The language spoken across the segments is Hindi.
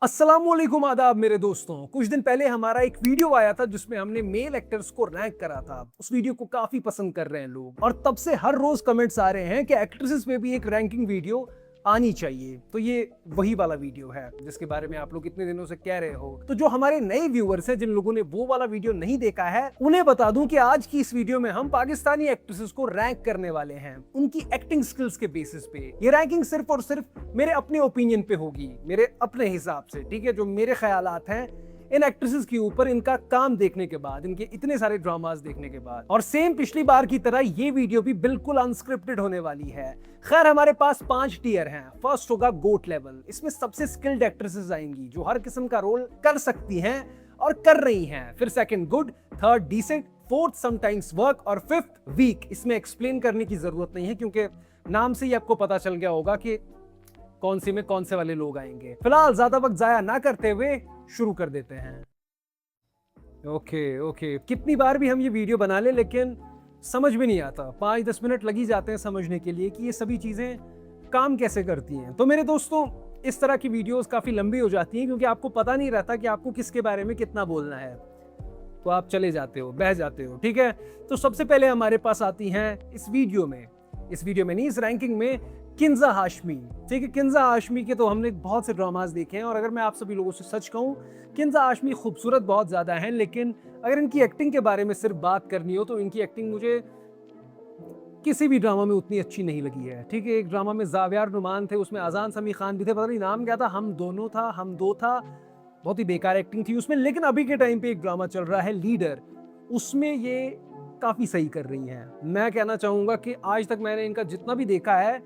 अस्सलामुअलैकुम आदाब मेरे दोस्तों। कुछ दिन पहले हमारा एक वीडियो आया था जिसमें हमने मेल एक्टर्स को रैंक करा था। उस वीडियो को काफी पसंद कर रहे हैं लोग और तब से हर रोज कमेंट्स आ रहे हैं कि एक्ट्रेसेस पे भी एक रैंकिंग वीडियो आनी चाहिए। तो ये वही वाला वीडियो है जिसके बारे में आप लोग इतने दिनों से कह रहे हो। तो जो हमारे नए व्यूअर्स हैं, जिन लोगों ने वो वाला वीडियो नहीं देखा है, उन्हें बता दूं कि आज की इस वीडियो में हम पाकिस्तानी एक्ट्रेसेस को रैंक करने वाले हैं उनकी एक्टिंग स्किल्स के बेसिस पे। ये रैंकिंग सिर्फ और सिर्फ मेरे अपने ओपिनियन पे होगी, मेरे अपने हिसाब से, ठीक है। जो मेरे ख्यालात हैं इन एक्ट्रेसेस के ऊपर, इनका काम देखने के बाद, इनके इतने सारे ड्रामास देखने के बाद। और सेम पिछली बार की तरह ये वीडियो भी बिल्कुल अनस्क्रिप्टेड होने वाली है। खैर, हमारे पास 5 टियर हैं। फर्स्ट होगा गोट लेवल। इसमें सबसे स्किल्ड एक्ट्रेसेस आएंगी जो हर किस्म का रोल कर सकती हैं और कर रही हैं। फिर second good, third decent, fourth sometimes work और फिफ्थ वीक। इसमें एक्सप्लेन करने की जरूरत नहीं है क्योंकि नाम से ही आपको पता चल गया होगा कि कौन सी में कौन से वाले लोग आएंगे। फिलहाल ज्यादा वक्त जाया ना करते हुए शुरू कर देते हैं। ओके, कितनी बार भी हम ये वीडियो बना ले लेकिन समझ में नहीं आता। 5-10 मिनट लग ही जाते हैं समझने के लिए कि ये सभी चीजें काम कैसे करती हैं। तो मेरे दोस्तों, इस तरह की वीडियोस काफी लंबी हो जाती हैं क्योंकि आपको पता नहीं रहता कि आपको किसके बारे में कितना बोलना है, तो आप चले जाते हो, बह जाते हो, ठीक है। तो सबसे पहले हमारे पास आती हैं इस वीडियो में नहीं, इस रैंकिंग में, किंजा हाशमी। ठीक है, किंजा हाशमी के तो हमने बहुत से ड्रामास देखे हैं और अगर मैं आप सभी लोगों से सच कहूं, किंजा हाशमी खूबसूरत बहुत ज्यादा हैं, लेकिन अगर इनकी एक्टिंग के बारे में सिर्फ बात करनी हो तो इनकी एक्टिंग मुझे किसी भी ड्रामा में उतनी अच्छी नहीं लगी है। ठीक है, एक ड्रामा में जावियार नुमान थे, उसमें अजान समी खान भी थे, पता नहीं नाम क्या था, हम दो था, बहुत ही बेकार एक्टिंग थी उसमें। लेकिन अभी के टाइम पे एक ड्रामा चल रहा है लीडर, उसमें ये काफी सही कर रही हैं। मैं कहना चाहूंगा कि आज तक मैंने इनका जितना भी देखा है,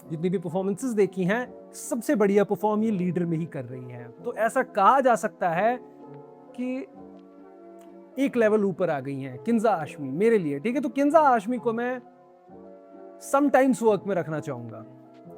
जितनी भी परफॉर्मेंसेस देखी हैं, सबसे बढ़िया परफॉर्म ये लीडर में ही कर रही हैं। तो ऐसा कहा जा सकता है कि एक लेवल ऊपर आ गई हैं किंजा हाशमी मेरे लिए। ठीक है, तो किंजा हाशमी को मैं समटाइम्स वर्क में रखना चाहूंगा।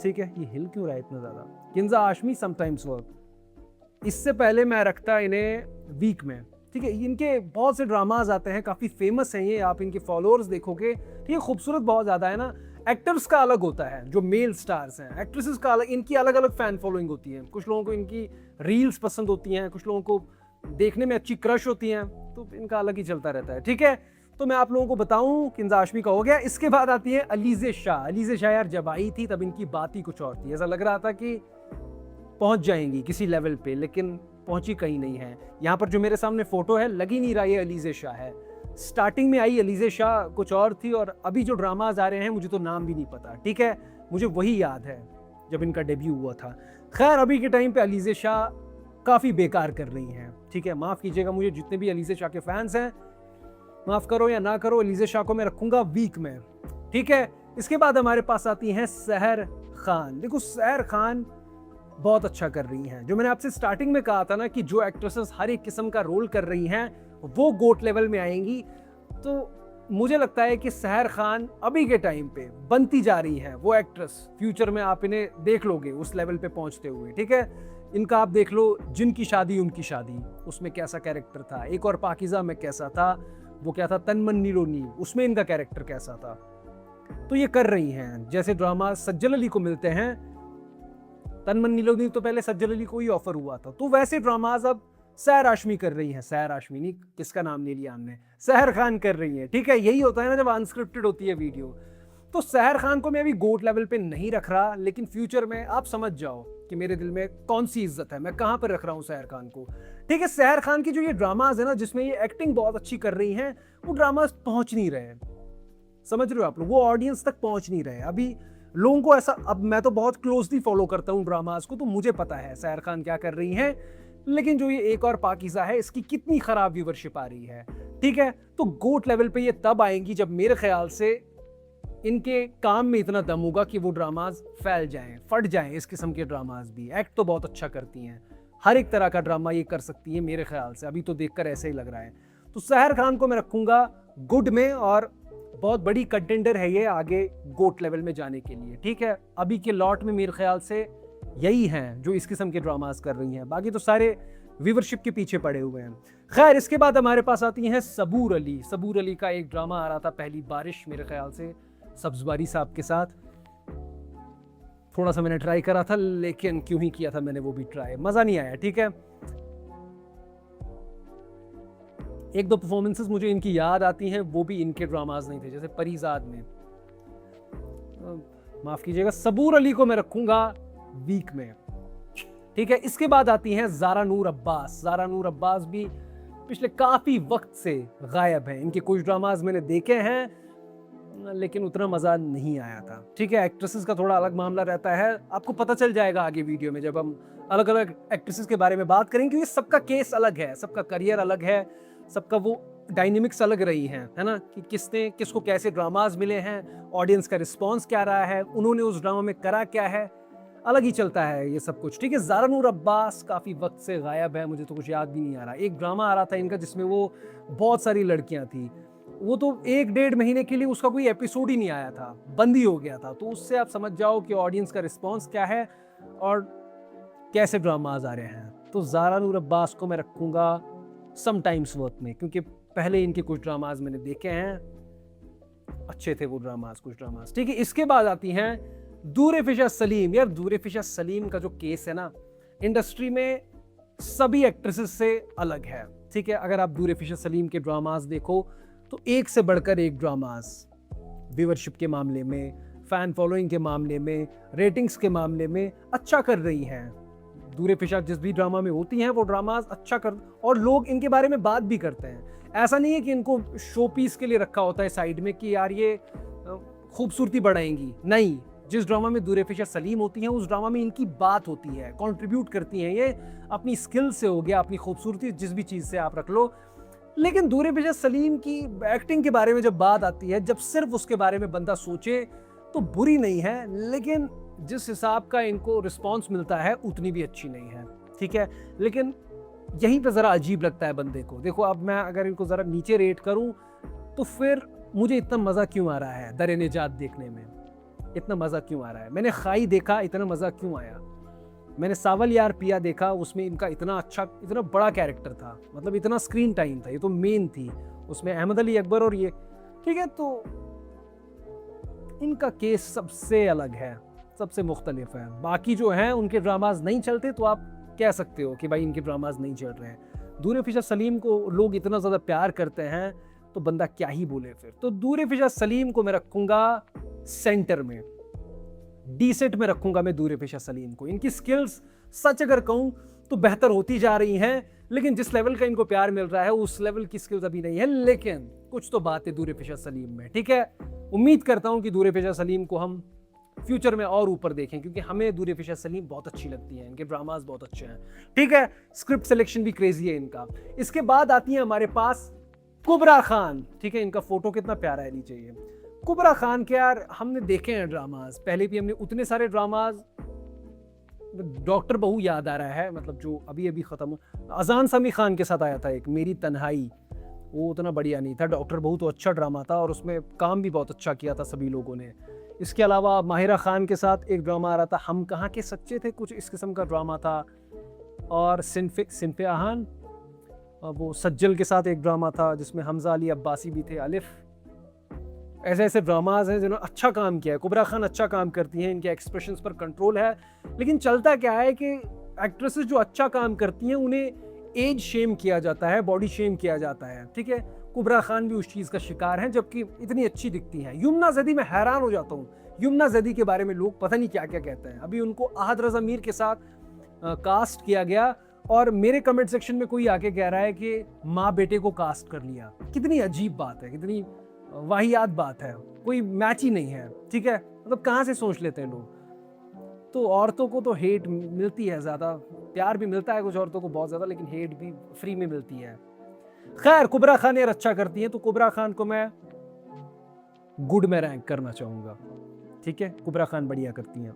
ठीक है, ये हिल क्यों रहा है इतना ज्यादा? Kinza Hashmi sometimes work. इससे पहले मैं रखता इन्हें वीक में। ठीक है, इनके बहुत से ड्रामाज आते हैं, काफी फेमस हैं ये, आप इनके फॉलोअर्स देखोगे। ठीक है, खूबसूरत बहुत ज्यादा है ना। एक्टर्स का अलग होता है, जो मेल स्टार्स हैं, एक्ट्रेसेस का अलग, इनकी अलग अलग फैन फॉलोइंग होती है। कुछ लोगों को इनकी रील्स पसंद होती हैं, कुछ लोगों को देखने में अच्छी क्रश होती हैं, तो इनका अलग ही चलता रहता है। ठीक है, तो मैं आप लोगों को बताऊं, किंजा हाशमी का हो गया। इसके बाद आती है अलीज़े शाह। अलीज़े शाह यार जब आई थी तब इनकी बात ही कुछ और थी, ऐसा लग रहा था कि पहुंच जाएंगी किसी लेवल पे, लेकिन पहुंची कहीं नहीं है। यहाँ पर जो मेरे सामने फोटो है, लग ही नहीं रहा ये अलीज़े शाह है। स्टार्टिंग में आई अलीज़े शाह कुछ और थी और अभी जो ड्रामाज आ रहे हैं मुझे तो नाम भी नहीं पता। ठीक है, मुझे वही याद है जब इनका डेब्यू हुआ था। खैर, अभी के टाइम पे अलीज़े शाह काफ़ी बेकार कर रही हैं। ठीक है, माफ़ कीजिएगा मुझे, जितने भी अलीज़े शाह के फैंस हैं, माफ़ करो या ना करो, अलीज़े शाह को मैं रखूँगा वीक में। ठीक है, इसके बाद हमारे पास आती हैं सहर खान। देखो, सहर खान बहुत अच्छा कर रही हैं। जो मैंने आपसे स्टार्टिंग में कहा था ना कि जो एक्ट्रेसेस हर एक किस्म का रोल कर रही हैं वो गोट लेवल में आएंगी, तो मुझे लगता है कि सहर खान अभी के टाइम पे बनती जा रही हैं वो एक्ट्रेस। फ्यूचर में आप इन्हें देख लोगे उस लेवल पे पहुंचते हुए। ठीक है, इनका आप देख लो, जिनकी शादी उनकी शादी, उसमें कैसा कैरेक्टर था। एक और पाकिज़ा में कैसा था, वो क्या था, तनमन नीलोनी, उसमें इनका कैरेक्टर कैसा था। तो ये कर रही हैं। जैसे ड्रामा सज्जल अली को मिलते हैं, तनमन नीलोनी तो पहले सज्जल अली को ही ऑफर हुआ था, तो वैसे ड्रामाज अब सहर हाशमी कर रही हैं। सहर हाशमी नहीं, किसका नाम ले लिया हमने, सहर खान कर रही है। ठीक है, यही होता है ना जब अनस्क्रिप्टेड होती है वीडियो। तो सहर खान को मैं अभी गोट लेवल पे नहीं रख रहा, लेकिन फ्यूचर में आप समझ जाओ कि मेरे दिल में कौन सी इज्जत है, मैं कहां पर रख रहा हूं सहर खान को। ठीक है, सहर खान की जो ये ड्रामाज है ना, जिसमें ये एक्टिंग बहुत अच्छी कर रही हैं, वो ड्रामाज पहुंच नहीं रहे। समझ रहे हो आप लोग, वो ऑडियंस तक पहुंच नहीं रहे अभी लोगों को ऐसा। अब मैं तो बहुत क्लोजली फॉलो करता हूं ड्रामास को, तो मुझे पता है सहर खान क्या कर रही हैं। लेकिन जो ये एक और पाकिज़ा है, इसकी कितनी खराब व्यूवरशिप आ रही है। ठीक है, तो गोट लेवल पे ये तब आएंगी जब मेरे ख्याल से इनके काम में इतना दम होगा कि वो ड्रामाज फैल जाएं, फट जाएं। इस किस्म के ड्रामाज भी, एक्ट तो बहुत अच्छा करती हैं, हर एक तरह का ड्रामा ये कर सकती है मेरे ख्याल से। अभी तो देखकर ऐसे ही लग रहा है। तो सहर खान को मैं रखूंगा गुड में, और बहुत बड़ी कंटेंडर है ये आगे गोट लेवल में जाने के लिए। ठीक है, अभी के लॉट में मेरे ख्याल से यही हैं जो इस किस्म के ड्रामास कर रही हैं, बाकी तो सारे व्यूवरशिप के पीछे पड़े हुए हैं। खैर, इसके बाद हमारे पास आती हैं सबूर अली। सबूर अली का एक ड्रामा आ रहा था, पहली बारिश, मेरे ख्याल से सब्जवारी साहब के साथ। थोड़ा सा मैंने ट्राई करा था, लेकिन क्यों ही किया था मैंने वो भी ट्राई, मज़ा नहीं आया। ठीक है, एक दो परफॉर्मेंसेस मुझे इनकी याद आती हैं, वो भी इनके ड्रामाज नहीं थे, जैसे परीजाद में, माफ़ कीजिएगा, सबूर अली को मैं रखूँगा वीक में। ठीक है, इसके बाद आती हैं ज़ारा नूर अब्बास। ज़ारा नूर अब्बास भी पिछले काफ़ी वक्त से गायब हैं। इनके कुछ ड्रामाज मैंने देखे हैं, लेकिन उतना मज़ा नहीं आया था। ठीक है, एक्ट्रेसेस का थोड़ा अलग मामला रहता है, आपको पता चल जाएगा आगे वीडियो में जब हम अलग अलग एक्ट्रेसेस के बारे में बात करेंगे, क्योंकि सबका केस अलग है, सबका करियर अलग है, सबका वो डायनेमिक्स अलग रही हैं, है ना, कि किसने किसको कैसे ड्रामाज मिले हैं, ऑडियंस का रिस्पॉन्स क्या रहा है, उन्होंने उस ड्रामा में करा क्या है, अलग ही चलता है ये सब कुछ। ठीक है, ज़ारा नूर अब्बास काफ़ी वक्त से गायब है, मुझे तो कुछ याद भी नहीं आ रहा। एक ड्रामा आ रहा था इनका जिसमें वो बहुत सारी लड़कियां थी, वो तो 1-1.5 महीने के लिए उसका कोई एपिसोड ही नहीं आया था, बंद ही हो गया था। तो उससे आप समझ जाओ कि ऑडियंस का रिस्पॉन्स क्या है और कैसे ड्रामाज आ रहे हैं। तो ज़ारा नूर अब्बास को मैं रखूँगा समटाइम्स वर्थ में, क्योंकि पहले इनके कुछ ड्रामाज मैंने देखे हैं, अच्छे थे वो ड्रामाज, कुछ ड्रामाज। ठीक है, इसके बाद आती हैं दूर फिशा सलीम। यार दूर फिशा सलीम का जो केस है ना, इंडस्ट्री में सभी एक्ट्रेसेस से अलग है। ठीक है, अगर आप दूर फिशा सलीम के ड्रामाज देखो तो एक से बढ़कर एक ड्रामाज, व्यूअरशिप के मामले में, फैन फॉलोइंग के मामले में, रेटिंग्स के मामले में अच्छा कर रही हैं। दूर फिशा जिस भी ड्रामा में होती हैं वो ड्रामाज अच्छा कर, और लोग इनके बारे में बात भी करते हैं। ऐसा नहीं है कि इनको शो पीस के लिए रखा होता है साइड में कि यार ये खूबसूरती बढ़ाएंगी, नहीं। जिस ड्रामा में दूर फिशा सलीम होती हैं उस ड्रामा में इनकी बात होती है, कंट्रीब्यूट करती हैं, ये अपनी स्किल से हो गया, अपनी खूबसूरती, जिस भी चीज़ से आप रख लो। लेकिन दूर फिशा सलीम की एक्टिंग के बारे में जब बात आती है, जब सिर्फ उसके बारे में बंदा सोचे तो बुरी नहीं है, लेकिन जिस हिसाब का इनको रिस्पॉन्स मिलता है उतनी भी अच्छी नहीं है। ठीक है, लेकिन यहीं पर ज़रा अजीब लगता है बंदे को। देखो, अब मैं अगर इनको ज़रा नीचे रेट करूँ तो फिर मुझे इतना मज़ा क्यों आ रहा है दर निजात देखने में, इतना मज़ा क्यों आ रहा है। मैंने खाई देखा, इतना मज़ा क्यों आया। मैंने सावल यार पिया देखा, उसमें इनका इतना अच्छा, इतना बड़ा कैरेक्टर था, मतलब इतना स्क्रीन टाइम था, ये तो मेन थी उसमें, अहमद अली अकबर और ये। ठीक है, तो इनका केस सबसे अलग है, सबसे मुख्तलिफ है। बाकी जो हैं उनके ड्रामाज नहीं चलते तो आप कह सकते हो कि भाई इनके ड्रामाज नहीं चल रहे हैं। दूर फिशा सलीम को लोग इतना ज़्यादा प्यार करते हैं तो बंदा क्या ही बोले फिर। तो दूर फिशा सलीम को मैं रखूँगा सेंटर में, डी सेट में रखूँगा मैं दूर फिशा सलीम को। इनकी स्किल्स सच अगर कहूँ तो बेहतर होती जा रही हैं, लेकिन जिस लेवल का इनको प्यार मिल रहा है उस लेवल की स्किल्स अभी नहीं है, लेकिन कुछ तो बात है दूर फिशा सलीम में। ठीक है, उम्मीद करता हूँ कि दूर फिशा सलीम को हम फ्यूचर में और ऊपर देखें, क्योंकि हमें दूर फिशा सलीम बहुत अच्छी लगती है, इनके ड्रामाज बहुत अच्छे हैं। ठीक है, स्क्रिप्ट सिलेक्शन भी क्रेजी है इनका। इसके बाद आती है हमारे पास कुबरा खान। ठीक है, इनका फोटो कितना प्यारा है नीचे ये। कुबरा खान के यार हमने देखे हैं ड्रामाज, पहले भी हमने उतने सारे ड्रामाज, डॉक्टर बहू याद आ रहा है, मतलब जो अभी अभी खत्म, अजान समी खान के साथ आया था एक, मेरी तन्हाई, वो उतना बढ़िया नहीं था। डॉक्टर बहू तो अच्छा ड्रामा था और उसमें काम भी बहुत अच्छा किया था सभी लोगों ने। इसके अलावा माहिरा खान के साथ एक ड्रामा आ रहा था, हम कहाँ के सच्चे थे, कुछ इस किस्म का ड्रामा था। और सिनफे आहान, वो सज्जल के साथ एक ड्रामा था जिसमें हमजा अली अब्बासी भी थे, अलिफ। ऐसे ऐसे ड्रामाज हैं जिन्होंने अच्छा काम किया है। कुबरा खान अच्छा काम करती हैं, इनके एक्सप्रेशंस पर कंट्रोल है। लेकिन चलता क्या है कि एक्ट्रेसेस जो अच्छा काम करती हैं उन्हें एज शेम किया जाता है, बॉडी शेम किया जाता है। ठीक है, कुबरा खान भी उस चीज़ का शिकार हैं, जबकि इतनी अच्छी दिखती हैं। यमुना जदी, मैं हैरान हो जाता हूँ, यमुना जदी के बारे में लोग पता नहीं क्या क्या कहते हैं। अभी उनको आहद रज़ा मीर के साथ कास्ट किया गया और मेरे कमेंट सेक्शन में कोई आके कह रहा है कि माँ बेटे को कास्ट कर लिया। कितनी अजीब बात है, कितनी वाहियात बात है, कोई मैच ही नहीं है। ठीक है, मतलब कहाँ से सोच लेते हैं लोग। तो औरतों को तो हेट मिलती है ज़्यादा, प्यार भी मिलता है कुछ औरतों को बहुत ज़्यादा, लेकिन हेट भी फ्री में मिलती है। खैर, कुबरा खान यार अच्छा करती हैं, तो कुबरा खान को मैं गुड में रैंक करना चाहूँगा। ठीक है, कुबरा खान बढ़िया करती हैं,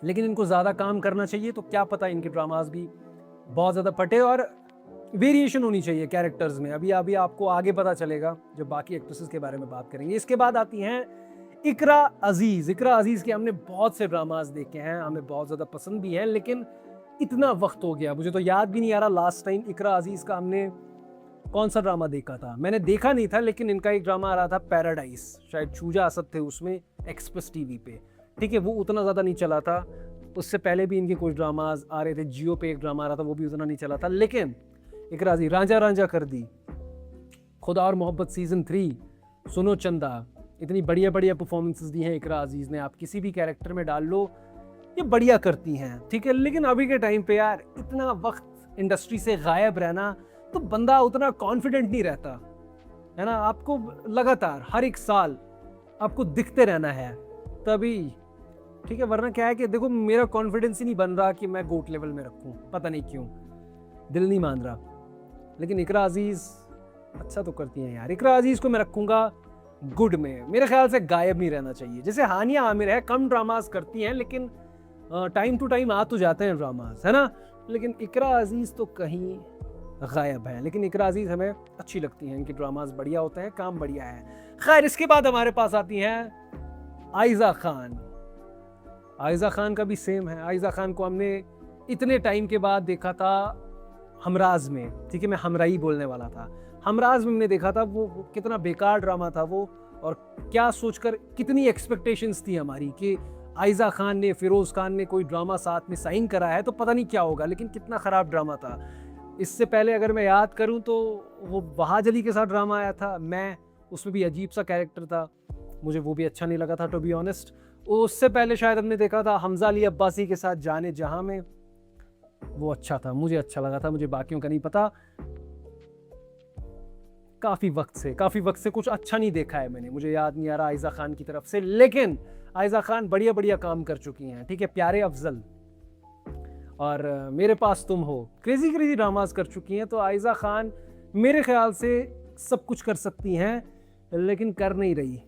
लेकिन इनको ज़्यादा काम करना चाहिए, तो क्या पता इनके ड्रामाज भी बहुत ज़्यादा फटे और वेरिएशन होनी चाहिए कैरेक्टर्स में। अभी अभी आपको आगे पता चलेगा जब बाकी एक्ट्रेसेस के बारे में बात करेंगे। इसके बाद आती हैं इकरा अजीज़। इकरा अजीज़ के हमने बहुत से ड्रामाज देखे हैं, हमें बहुत ज़्यादा पसंद भी हैं, लेकिन इतना वक्त हो गया मुझे तो याद भी नहीं आ रहा लास्ट टाइम इकरा अजीज़ का हमने कौन सा ड्रामा देखा था। मैंने देखा नहीं था, लेकिन इनका एक ड्रामा आ रहा था पैराडाइज, शायद शूजा असद थे उसमें, एक्सप्रेस टीवी पे, ठीक है, वो उतना ज़्यादा नहीं चला था। उससे पहले भी इनके कुछ ड्रामाज आ रहे थे, जियो पे एक ड्रामा आ रहा था, वो भी उतना नहीं चला था। लेकिन इकराजी रांझा रांझा कर दी, खुदा और मोहब्बत सीज़न 3, सुनो चंदा, इतनी बढ़िया बढ़िया परफॉर्मेंसेस दी हैं इकरा अजीज़ ने। आप किसी भी कैरेक्टर में डाल लो, ये बढ़िया करती हैं, ठीक है। लेकिन अभी के टाइम पे यार इतना वक्त इंडस्ट्री से गायब रहना, तो बंदा उतना कॉन्फिडेंट नहीं रहता है ना। आपको लगातार हर एक साल आपको दिखते रहना है तभी, ठीक है। वरना क्या है कि देखो मेरा कॉन्फिडेंस ही नहीं बन रहा कि मैं गोट लेवल में रखूं, पता नहीं क्यों, दिल नहीं मान रहा। लेकिन इकरा अजीज़ अच्छा तो करती हैं यार। इकरा अजीज़ को मैं रखूंगा गुड में, मेरे ख्याल से गायब नहीं रहना चाहिए। जैसे हानिया आमिर है, कम ड्रामास करती हैं लेकिन टाइम टू टाइम आ तो जाते हैं ड्रामास, है ना। लेकिन इकरा अजीज़ तो कहीं गायब है। लेकिन इकरा अजीज़ हमें अच्छी लगती हैं, इनके ड्रामास बढ़िया होते हैं, काम बढ़िया है। खैर, इसके बाद हमारे पास आती हैं आयज़ा खान। आयज़ा खान का भी सेम है। आयज़ा खान को हमने इतने टाइम के बाद देखा था हमराज में, ठीक है, मैं हमराई बोलने वाला था। हमराज में हमने देखा था वो कितना बेकार ड्रामा था वो, और क्या सोचकर कितनी एक्सपेक्टेशंस थी हमारी कि आयज़ा खान ने, फिरोज़ खान ने कोई ड्रामा साथ में साइन करा है तो पता नहीं क्या होगा। लेकिन कितना ख़राब ड्रामा था। इससे पहले अगर मैं याद करूं तो वो वहाज अली के साथ ड्रामा आया था, मैं, उसमें भी अजीब सा कैरेक्टर था, मुझे वो भी अच्छा नहीं लगा था टू बी ऑनेस्ट। उससे पहले शायद हमने देखा था हमजा अली अब्बासी के साथ जाने जहां में, वो अच्छा था, मुझे अच्छा लगा था, मुझे बाकियों का नहीं पता। काफ़ी वक्त से कुछ अच्छा नहीं देखा है मैंने, मुझे याद नहीं आ रहा आयज़ा खान की तरफ से। लेकिन आयज़ा खान बढ़िया बढ़िया काम कर चुकी हैं, ठीक है। प्यारे अफजल और मेरे पास तुम हो, क्रेजी क्रेजी ड्रामास कर चुकी हैं। तो आयज़ा खान मेरे ख्याल से सब कुछ कर सकती हैं, लेकिन कर नहीं रही।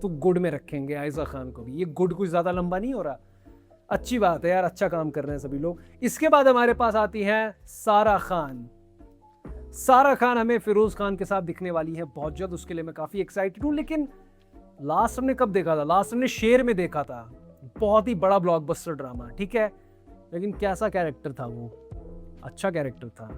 तो गुड में रखेंगे आयज़ा खान को भी। ये गुड कुछ ज़्यादा लंबा नहीं हो रहा, अच्छी बात है यार, अच्छा काम कर रहे हैं सभी लोग। इसके बाद हमारे पास आती हैं सारा खान। सारा खान हमें फिरोज़ खान के साथ दिखने वाली है बहुत जल्द, उसके लिए मैं काफ़ी एक्साइटेड हूँ। लेकिन लास्ट हमने कब देखा था? लास्ट हमने शेर में देखा था, बहुत ही बड़ा ब्लॉकबस्टर ड्रामा, ठीक है। लेकिन कैसा कैरेक्टर था वो, अच्छा कैरेक्टर था।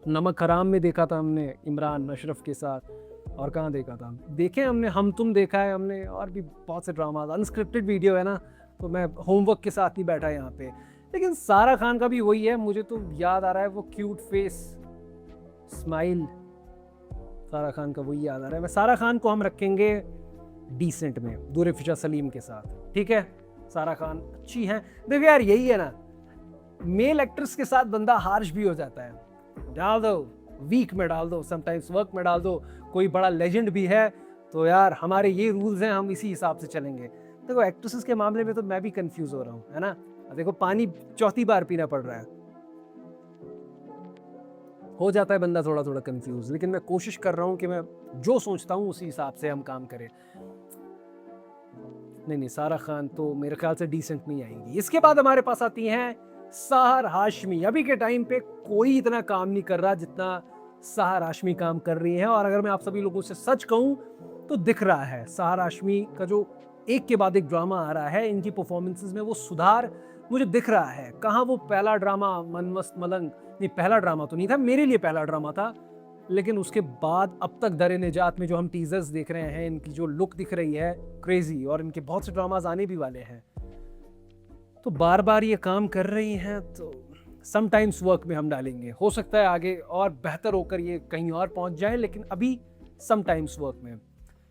नमक हराम में देखा था हमने इमरान अशरफ के साथ, और कहाँ देखा था, देखे हमने हम तुम देखा है हमने, और भी बहुत से ड्रामा। अनस्क्रिप्टेड वीडियो है ना, तो मैं होमवर्क के साथ नहीं बैठा यहाँ पे। लेकिन सारा खान का भी वही है, मुझे तो याद आ रहा है वो क्यूट फेस, स्माइल, सारा खान का वही याद आ रहा है। सारा खान को हम रखेंगे डिसेंट में, दूर फिजा सलीम के साथ, ठीक है। सारा खान अच्छी हैं। देखो यार यही है ना, मेल एक्ट्रेस के साथ बंदा हार्श भी हो जाता है। डाल दो वीक में, डाल दो समटाइम्स वर्क में, डाल दो कोई बड़ा लेजेंड भी है, तो यार हमारे ये रूल्स हैं, हम इसी हिसाब से चलेंगे। देखो एक्ट्रेसेस के मामले में तो मैं भी कंफ्यूज हो रहा हूँ, है ना। देखो पानी चौथी बार पीना पड़ रहा है, हो जाता है बंदा थोड़ा थोड़ा कंफ्यूज। लेकिन मैं कोशिश कर रहा हूँ कि मैं जो सोचता हूँ उसी हिसाब से हम काम करें। नहीं, सारा खान तो मेरे ख्याल से डिसेंट में ही आएंगी। इसके बाद हमारे पास आती हैं सहर हाशमी। अभी के टाइम पे कोई इतना काम नहीं कर रहा जितना सहर हाशमी काम कर रही है। और अगर मैं आप सभी लोगों से सच कहूँ तो दिख रहा है सहर हाशमी का जो एक के बाद एक ड्रामा आ रहा है, इनकी परफॉर्मेंसेस में वो सुधार मुझे दिख रहा है। कहाँ वो पहला ड्रामा मनमस्त मलंग, नहीं पहला ड्रामा तो नहीं था, मेरे लिए पहला ड्रामा था, लेकिन उसके बाद अब तक दर निजात में जो हम टीजर्स देख रहे हैं, इनकी जो लुक दिख रही है क्रेजी, और इनके बहुत से ड्रामाज आने भी वाले हैं, तो बार बार ये काम कर रही हैं। तो समटाइम्स वर्क में हम डालेंगे, हो सकता है आगे और बेहतर होकर ये कहीं और पहुंच जाए, लेकिन अभी समटाइम्स वर्क में।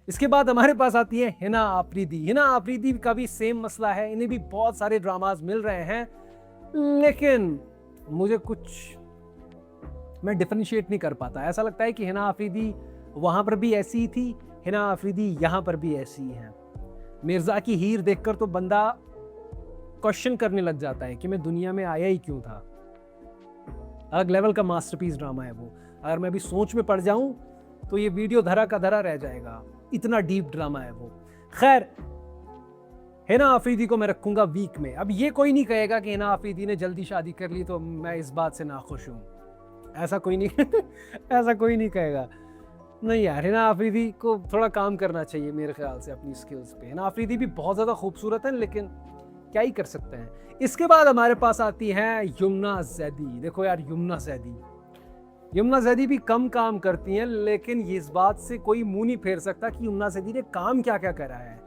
इसके बाद हमारे पास आती है हिना आफरीदी। हिना आफरीदी का भी सेम मसला है, इन्हें भी बहुत सारे ड्रामाज मिल रहे हैं, लेकिन मुझे कुछ, मैं डिफरेंशिएट नहीं कर पाता। ऐसा लगता है कि हिना आफरीदी वहाँ पर भी ऐसी ही थी, हिना आफरीदी यहाँ पर भी ऐसी ही है। मिर्ज़ा की हीर देखकर तो बंदा क्वेश्चन करने लग जाता है कि मैं दुनिया में आया ही क्यों था। अलग लेवल का मास्टरपीस ड्रामा है वो। अगर मैं अभी सोच में पड़ जाऊं तो ये वीडियो धरा का धरा रह जाएगा, इतना डीप ड्रामा है वो। खैर, हिना आफरीदी को मैं रखूंगा वीक में। अब ये कोई नहीं कहेगा कि हिना आफरीदी ने जल्दी शादी कर ली तो मैं इस बात से नाखुश हूँ, ऐसा कोई नहीं ऐसा कोई नहीं कहेगा। नहीं यार, हिना आफरीदी को थोड़ा काम करना चाहिए मेरे ख्याल से अपनी स्किल्स पे। हिना आफरीदी भी बहुत ज़्यादा खूबसूरत है, लेकिन क्या ही कर सकते हैं। इसके बाद हमारे पास आती हैं यमुना जैदी। देखो यार, यमुना जैदी भी कम काम करती हैं, लेकिन इस बात से कोई मुंह नहीं फेर सकता कि यमुना जैदी ने काम क्या क्या करा है।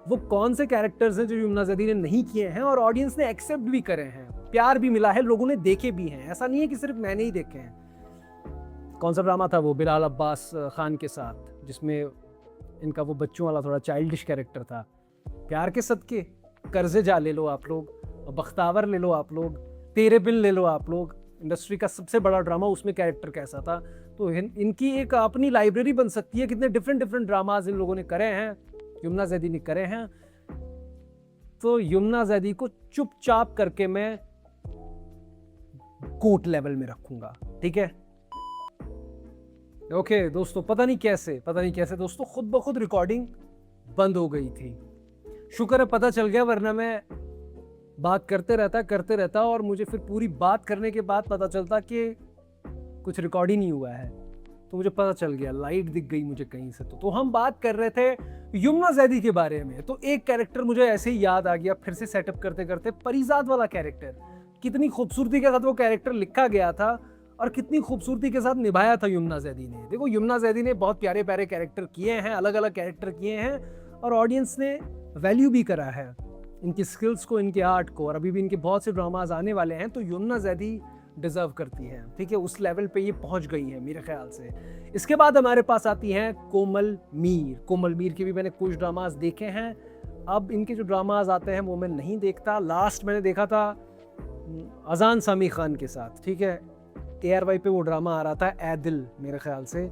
वो कौन से कैरेक्टर्स हैं जो यमुना जैदी ने नहीं किए हैं और ऑडियंस ने एक्सेप्ट भी करे हैं, प्यार भी मिला है, लोगों ने देखे भी हैं। ऐसा नहीं है कि सिर्फ मैंने ही देखे हैं। कौन सा ड्रामा था वो बिलाल अब्बास खान के साथ, जिसमें इनका वो बच्चों वाला थोड़ा चाइल्डिश कैरेक्टर था। प्यार के सदके कर्जे जा ले लो आप लोग, बख्तावर ले लो आप लोग, तेरे बिन ले लो आप लोग, इंडस्ट्री का सबसे बड़ा ड्रामा, उसमें कैरेक्टर कैसा था। तो इनकी एक अपनी लाइब्रेरी बन सकती है, कितने डिफरेंट ड्रामाज इन लोगों ने करे हैं, यमुना जैदी ने करे हैं। तो यमुना जैदी को चुपचाप करके मैं कोट लेवल में रखूंगा, ठीक है। ओके दोस्तों, पता नहीं कैसे दोस्तों खुद ब खुद रिकॉर्डिंग बंद हो गई थी। शुक्र है पता चल गया, वरना मैं बात करते रहता और मुझे फिर पूरी बात करने के बाद पता चलता कि कुछ रिकॉर्ड ही नहीं हुआ है। तो मुझे पता चल गया, लाइट दिख गई मुझे कहीं से। तो हम बात कर रहे थे यमुना जैदी के बारे में। तो एक कैरेक्टर मुझे ऐसे ही याद आ गया फिर से सेटअप करते करते, परिजात वाला कैरेक्टर। कितनी खूबसूरती के साथ वो कैरेक्टर लिखा गया था और कितनी खूबसूरती के साथ निभाया था यमुना जैदी ने। देखो यमुना जैदी ने बहुत प्यारे प्यारे कैरेक्टर किए हैं, अलग अलग कैरेक्टर किए हैं, और ऑडियंस ने वैल्यू भी करा है इनकी स्किल्स को, इनके आर्ट को। और अभी भी इनके बहुत से ड्रामाज आने वाले हैं। तो यमुना जैदी डिजर्व करती है, ठीक है, उस लेवल पे ये पहुंच गई है मेरे ख्याल से। इसके बाद हमारे पास आती हैं कोमल मीर। कोमल मीर के भी मैंने कुछ ड्रामाज देखे हैं। अब इनके जो ड्रामाज आते हैं वो मैं नहीं देखता। लास्ट मैंने देखा था अजान सामी खान के साथ, ठीक है, ARY पे वो ड्रामा आ रहा था ए दिल, मेरे ख्याल से।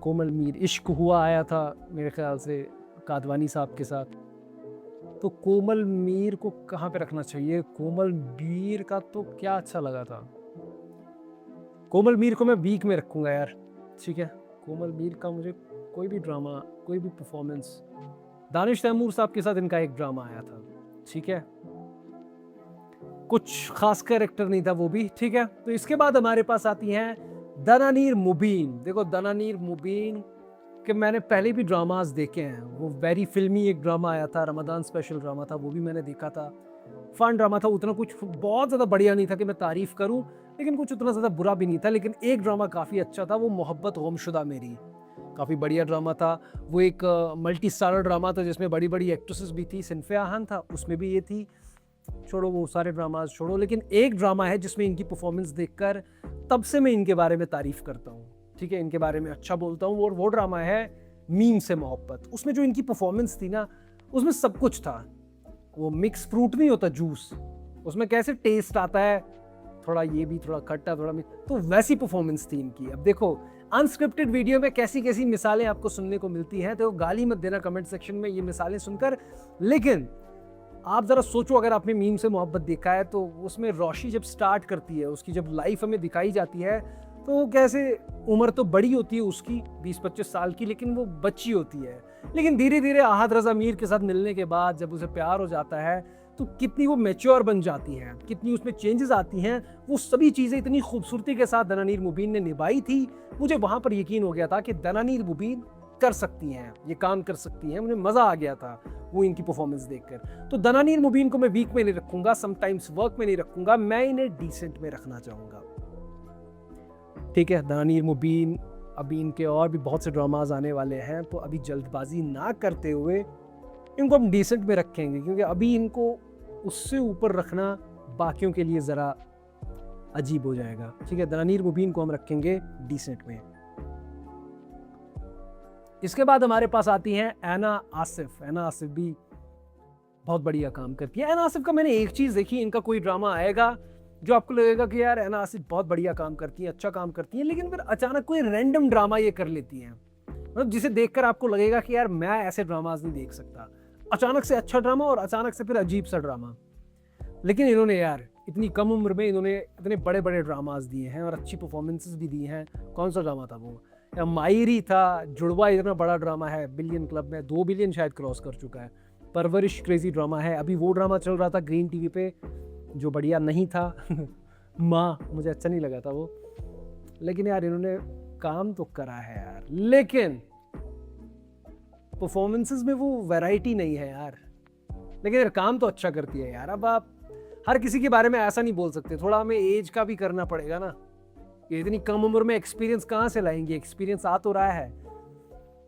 कोमल मीर इश्क हुआ आया था मेरे ख्याल से कादवानी साहब के साथ। तो कोमल मीर को कहाँ पे रखना चाहिए? कोमल मीर का तो क्या अच्छा लगा था। कोमल मीर को मैं वीक में रखूंगा यार, ठीक है। कोमल मीर का मुझे कोई भी ड्रामा, कोई भी परफॉर्मेंस, दानिश तैमूर साहब के साथ इनका एक ड्रामा आया था, ठीक है, कुछ खास कैरेक्टर नहीं था वो भी, ठीक है। तो इसके बाद हमारे पास आती हैं दनानीर मुबीन। देखो दनानीर मुबीन कि मैंने पहले भी ड्रामास देखे हैं। वो वेरी फिल्मी एक ड्रामा आया था, रमदान स्पेशल ड्रामा था, वो भी मैंने देखा था। फन ड्रामा था, उतना कुछ बहुत ज़्यादा बढ़िया नहीं था कि मैं तारीफ़ करूं, लेकिन कुछ उतना ज़्यादा बुरा भी नहीं था। लेकिन एक ड्रामा काफ़ी अच्छा था, वो मोहब्बत गुमशुदा मेरी, काफ़ी बढ़िया ड्रामा था। वो एक मल्टी स्टारर ड्रामा था जिसमें बड़ी बड़ी एक्ट्रेसेस भी थी, सिनफिया खान था उसमें भी ये थी। छोड़ो वो सारे ड्रामाज छोड़ो, लेकिन एक ड्रामा है जिसमें इनकी परफॉर्मेंस देखकर तब से मैं इनके बारे में तारीफ़ करता हूँ, ठीक है, इनके बारे में अच्छा बोलता हूँ। और वो ड्रामा है मीम से मोहब्बत। उसमें जो इनकी परफॉर्मेंस थी ना, उसमें सब कुछ था। वो मिक्स फ्रूट नहीं होता जूस, उसमें कैसे टेस्ट आता है, थोड़ा ये भी, थोड़ा खट्टा, थोड़ा तो वैसी परफॉर्मेंस थी इनकी। अब देखो अनस्क्रिप्टेड वीडियो में कैसी कैसी मिसालें आपको सुनने को मिलती हैं, तो गाली मत देना कमेंट सेक्शन में ये मिसालें सुनकर। लेकिन आप ज़रा सोचो, अगर आपने मीम से मोहब्बत देखा है तो उसमें रोशी जब स्टार्ट करती है, उसकी जब लाइफ हमें दिखाई जाती है, तो कैसे उम्र तो बड़ी होती है उसकी 20-25 साल की, लेकिन वो बच्ची होती है। लेकिन धीरे धीरे आहद रज़ा मीर के साथ मिलने के बाद जब उसे प्यार हो जाता है तो कितनी वो मैच्योर बन जाती है, कितनी उसमें चेंजेस आती हैं। वो सभी चीज़ें इतनी खूबसूरती के साथ दनानीर मुबीन ने निभाई थी। मुझे वहाँ पर यकीन हो गया था कि दनानीर मुबीन कर सकती हैं, ये काम कर सकती हैं। मुझे मज़ा आ गया था वो इनकी परफॉर्मेंस देखकर। तो दनानीर मुबीन को मैं वीक में नहीं रखूंगा, समटाइम्स वर्क में नहीं रखूंगा, मैं इन्हें डिसेंट में रखना चाहूँगा, ठीक है। दनानीर मुबीन, अभी इनके और भी बहुत से ड्रामाज आने वाले हैं, तो अभी जल्दबाजी ना करते हुए इनको हम डिसेंट में रखेंगे, क्योंकि अभी इनको उससे ऊपर रखना बाकियों के लिए ज़रा अजीब हो जाएगा, ठीक है। दनानीर मुबीन को हम रखेंगे डिसेंट में। इसके बाद हमारे पास आती हैं ऐना आसिफ। ऐना आसिफ भी बहुत बढ़िया काम करती है। ऐना आसिफ का मैंने एक चीज़ देखी, इनका कोई ड्रामा आएगा जो आपको लगेगा कि यार ऐना आसिफ बहुत बढ़िया काम करती है, अच्छा काम करती है, लेकिन फिर अचानक कोई रैंडम ड्रामा ये कर लेती हैं, मतलब जिसे देखकर आपको लगेगा कि यार मैं ऐसे ड्रामाज नहीं देख सकता। अचानक से अच्छा ड्रामा और अचानक से फिर अजीब सा ड्रामा। लेकिन इन्होंने यार इतनी कम उम्र में इन्होंने इतने बड़े बड़े ड्रामाज दिए हैं और अच्छी परफॉर्मेंसेस भी दी हैं। कौन सा ड्रामा था वो? मायरी था, जुड़वा इतना बड़ा ड्रामा है, बिलियन क्लब में 2 बिलियन शायद क्रॉस कर चुका है। परवरिश क्रेजी ड्रामा है, अभी वो ड्रामा चल रहा था ग्रीन टीवी पे जो बढ़िया नहीं था माँ, मुझे अच्छा नहीं लगा था वो। लेकिन यार इन्होंने काम तो करा है यार, लेकिन परफॉर्मेंसेस में वो वैरायटी नहीं है यार। लेकिन यार काम तो अच्छा करती है यार। अब आप हर किसी के बारे में ऐसा नहीं बोल सकते, थोड़ा हमें एज का भी करना पड़ेगा ना। ये इतनी कम उम्र में एक्सपीरियंस कहाँ से लाएंगे? एक्सपीरियंस आ तो रहा है,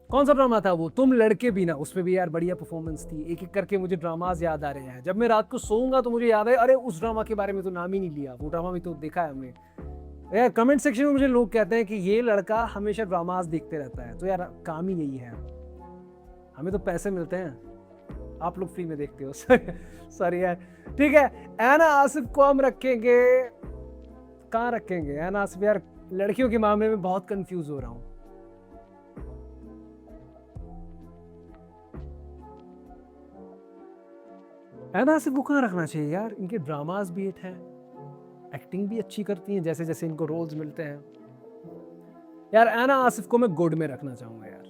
कौन सा ड्रामा था वो, तुम लड़के भी ना, उसमें भी यार बढ़िया परफॉर्मेंस थी। एक एक करके मुझे ड्रामाज याद आ रहे हैं। जब मैं रात को सोऊंगा तो मुझे याद है, अरे उस ड्रामा के बारे में तो नाम ही नहीं लिया, वो ड्रामा भी तो देखा है हमने। यार कमेंट सेक्शन में मुझे लोग कहते हैं कि ये लड़का हमेशा ड्रामाज देखते रहता है। तो यार काम ही यही है, हमें तो पैसे मिलते हैं, आप लोग फ्री में देखते हो। सॉरी यार। ठीक है, ऐना आसिफ को हम रखेंगे, कहाँ रखेंगे ऐना आसिफ? यार लड़कियों के मामले में बहुत कंफ्यूज हो रहा हूँ। ऐना आसिफ को कहाँ रखना चाहिए यार? इनके ड्रामाज भी हिट हैं, एक्टिंग भी अच्छी करती हैं जैसे जैसे इनको रोल्स मिलते हैं। यार ऐना आसिफ को मैं गुड में रखना चाहूंगा यार,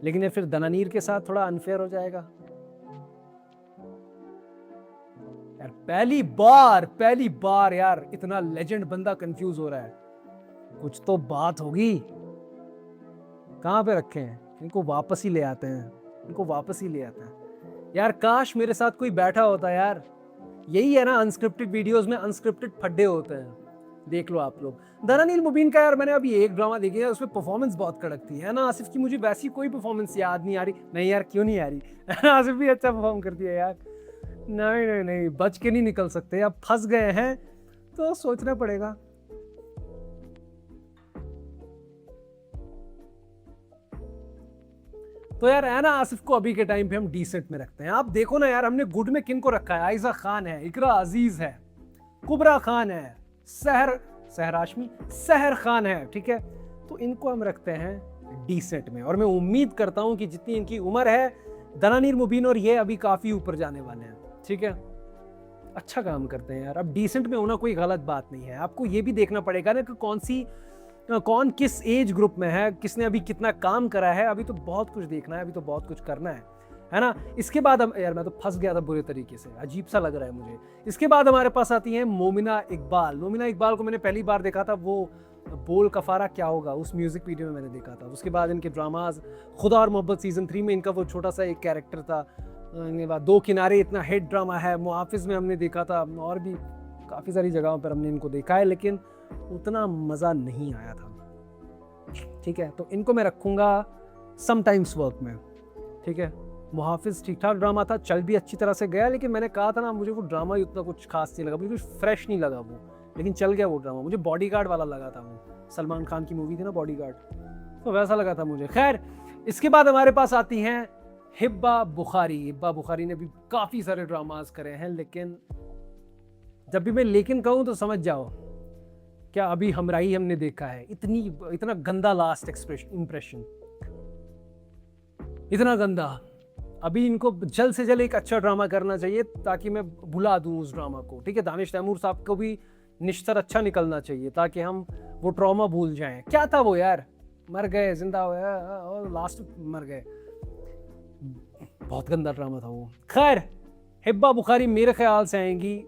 लेकिन ये फिर दनानीर के साथ थोड़ा अनफेयर हो जाएगा। यार पहली बार यार इतना लेजेंड बंदा कंफ्यूज हो रहा है, कुछ तो बात होगी। कहां पे रखे हैं इनको? वापस ही ले आते हैं, इनको वापस ही ले आते हैं। यार काश मेरे साथ कोई बैठा होता यार। यही है ना, अनस्क्रिप्टेड वीडियोस में अनस्क्रिप्टेड फड्डे होते हैं। देख लो आप लोग। दनानील मुबीन का यार मैंने अभी एक ड्रामा देखी है, उसमें परफॉर्मेंस बहुत कड़क थी। है ना आसिफ की मुझे वैसी कोई परफॉर्मेंस याद नहीं आ रही। नहीं यार क्यों नहीं आ रही? आसिफ भी अच्छा परफॉर्म करती है यार। नहीं नहीं नहीं, बच के नहीं निकल सकते, अब फंस गए हैं तो सोचना पड़ेगा। तो यार ऐना आसिफ को अभी के टाइम पे हम डीसेंट में रखते हैं। आप देखो ना यार, हमने गुड में किन को रखा है? आयजा खान है, इकरा अजीज है, कुबरा खान है, सहर खान है। ठीक है, तो इनको हम रखते हैं डीसेंट में। और मैं उम्मीद करता हूं कि जितनी इनकी उम्र है, दनानीर मुबीन और ये अभी काफी ऊपर जाने वाले हैं। ठीक है, अच्छा काम करते हैं यार। अब डीसेंट में होना कोई गलत बात नहीं है। आपको ये भी देखना पड़ेगा ना कि कौन किस एज ग्रुप में है, किसने अभी कितना काम करा है। अभी तो बहुत कुछ देखना है, अभी तो बहुत कुछ करना है ना। इसके बाद हम, यार मैं तो फंस गया था बुरे तरीके से, अजीब सा लग रहा है मुझे। इसके बाद हमारे पास आती है मोमिना इकबाल। मोमिना इकबाल को मैंने पहली बार देखा था वो बोल कफारा क्या होगा उस म्यूजिक वीडियो में मैंने देखा था। उसके बाद इनके ड्रामाज, खुदा और मोहब्बत सीजन 3 में इनका वो छोटा सा एक कैरेक्टर था। इनके बाद दो किनारे इतना हिट ड्रामा है, मुआफिज में हमने देखा था, और भी काफ़ी सारी जगहों पर हमने इनको देखा है, लेकिन उतना मज़ा नहीं आया था। ठीक है, तो इनको मैं रखूँगा समटाइम्स वर्क में। ठीक है, मुहाफिज ठीक ठाक ड्रामा था, चल भी अच्छी तरह से गया, लेकिन मैंने कहा था ना, मुझे वो ड्रामा ही उतना कुछ खास नहीं लगा, मुझे कुछ फ्रेश नहीं लगा वो, लेकिन चल गया वो ड्रामा। मुझे बॉडीगार्ड वाला लगा था, वो सलमान खान की मूवी थी ना बॉडीगार्ड, तो वैसा लगा था मुझे। खैर, इसके बाद हमारे पास आती हैं हिब्बा बुखारी। हिब्बा बुखारी ने भी काफ़ी सारे ड्रामाज करे हैं, लेकिन जब भी मैं लेकिन कहूँ तो समझ जाओ, क्या अभी हमराही हमने देखा है, इतना गंदा लास्ट इंप्रेशन, इतना गंदा। अभी इनको जल्द से जल्द एक अच्छा ड्रामा करना चाहिए ताकि मैं भुला दूं उस ड्रामा को। ठीक है, दानिश तैमूर साहब को भी निश्चर अच्छा निकलना चाहिए ताकि हम वो ट्रॉमा भूल जाएं। क्या था वो यार, मर गए जिंदा हुए और लास्ट मर गए, बहुत गंदा ड्रामा था वो। खैर, हिब्बा बुखारी मेरे ख्याल से आएंगी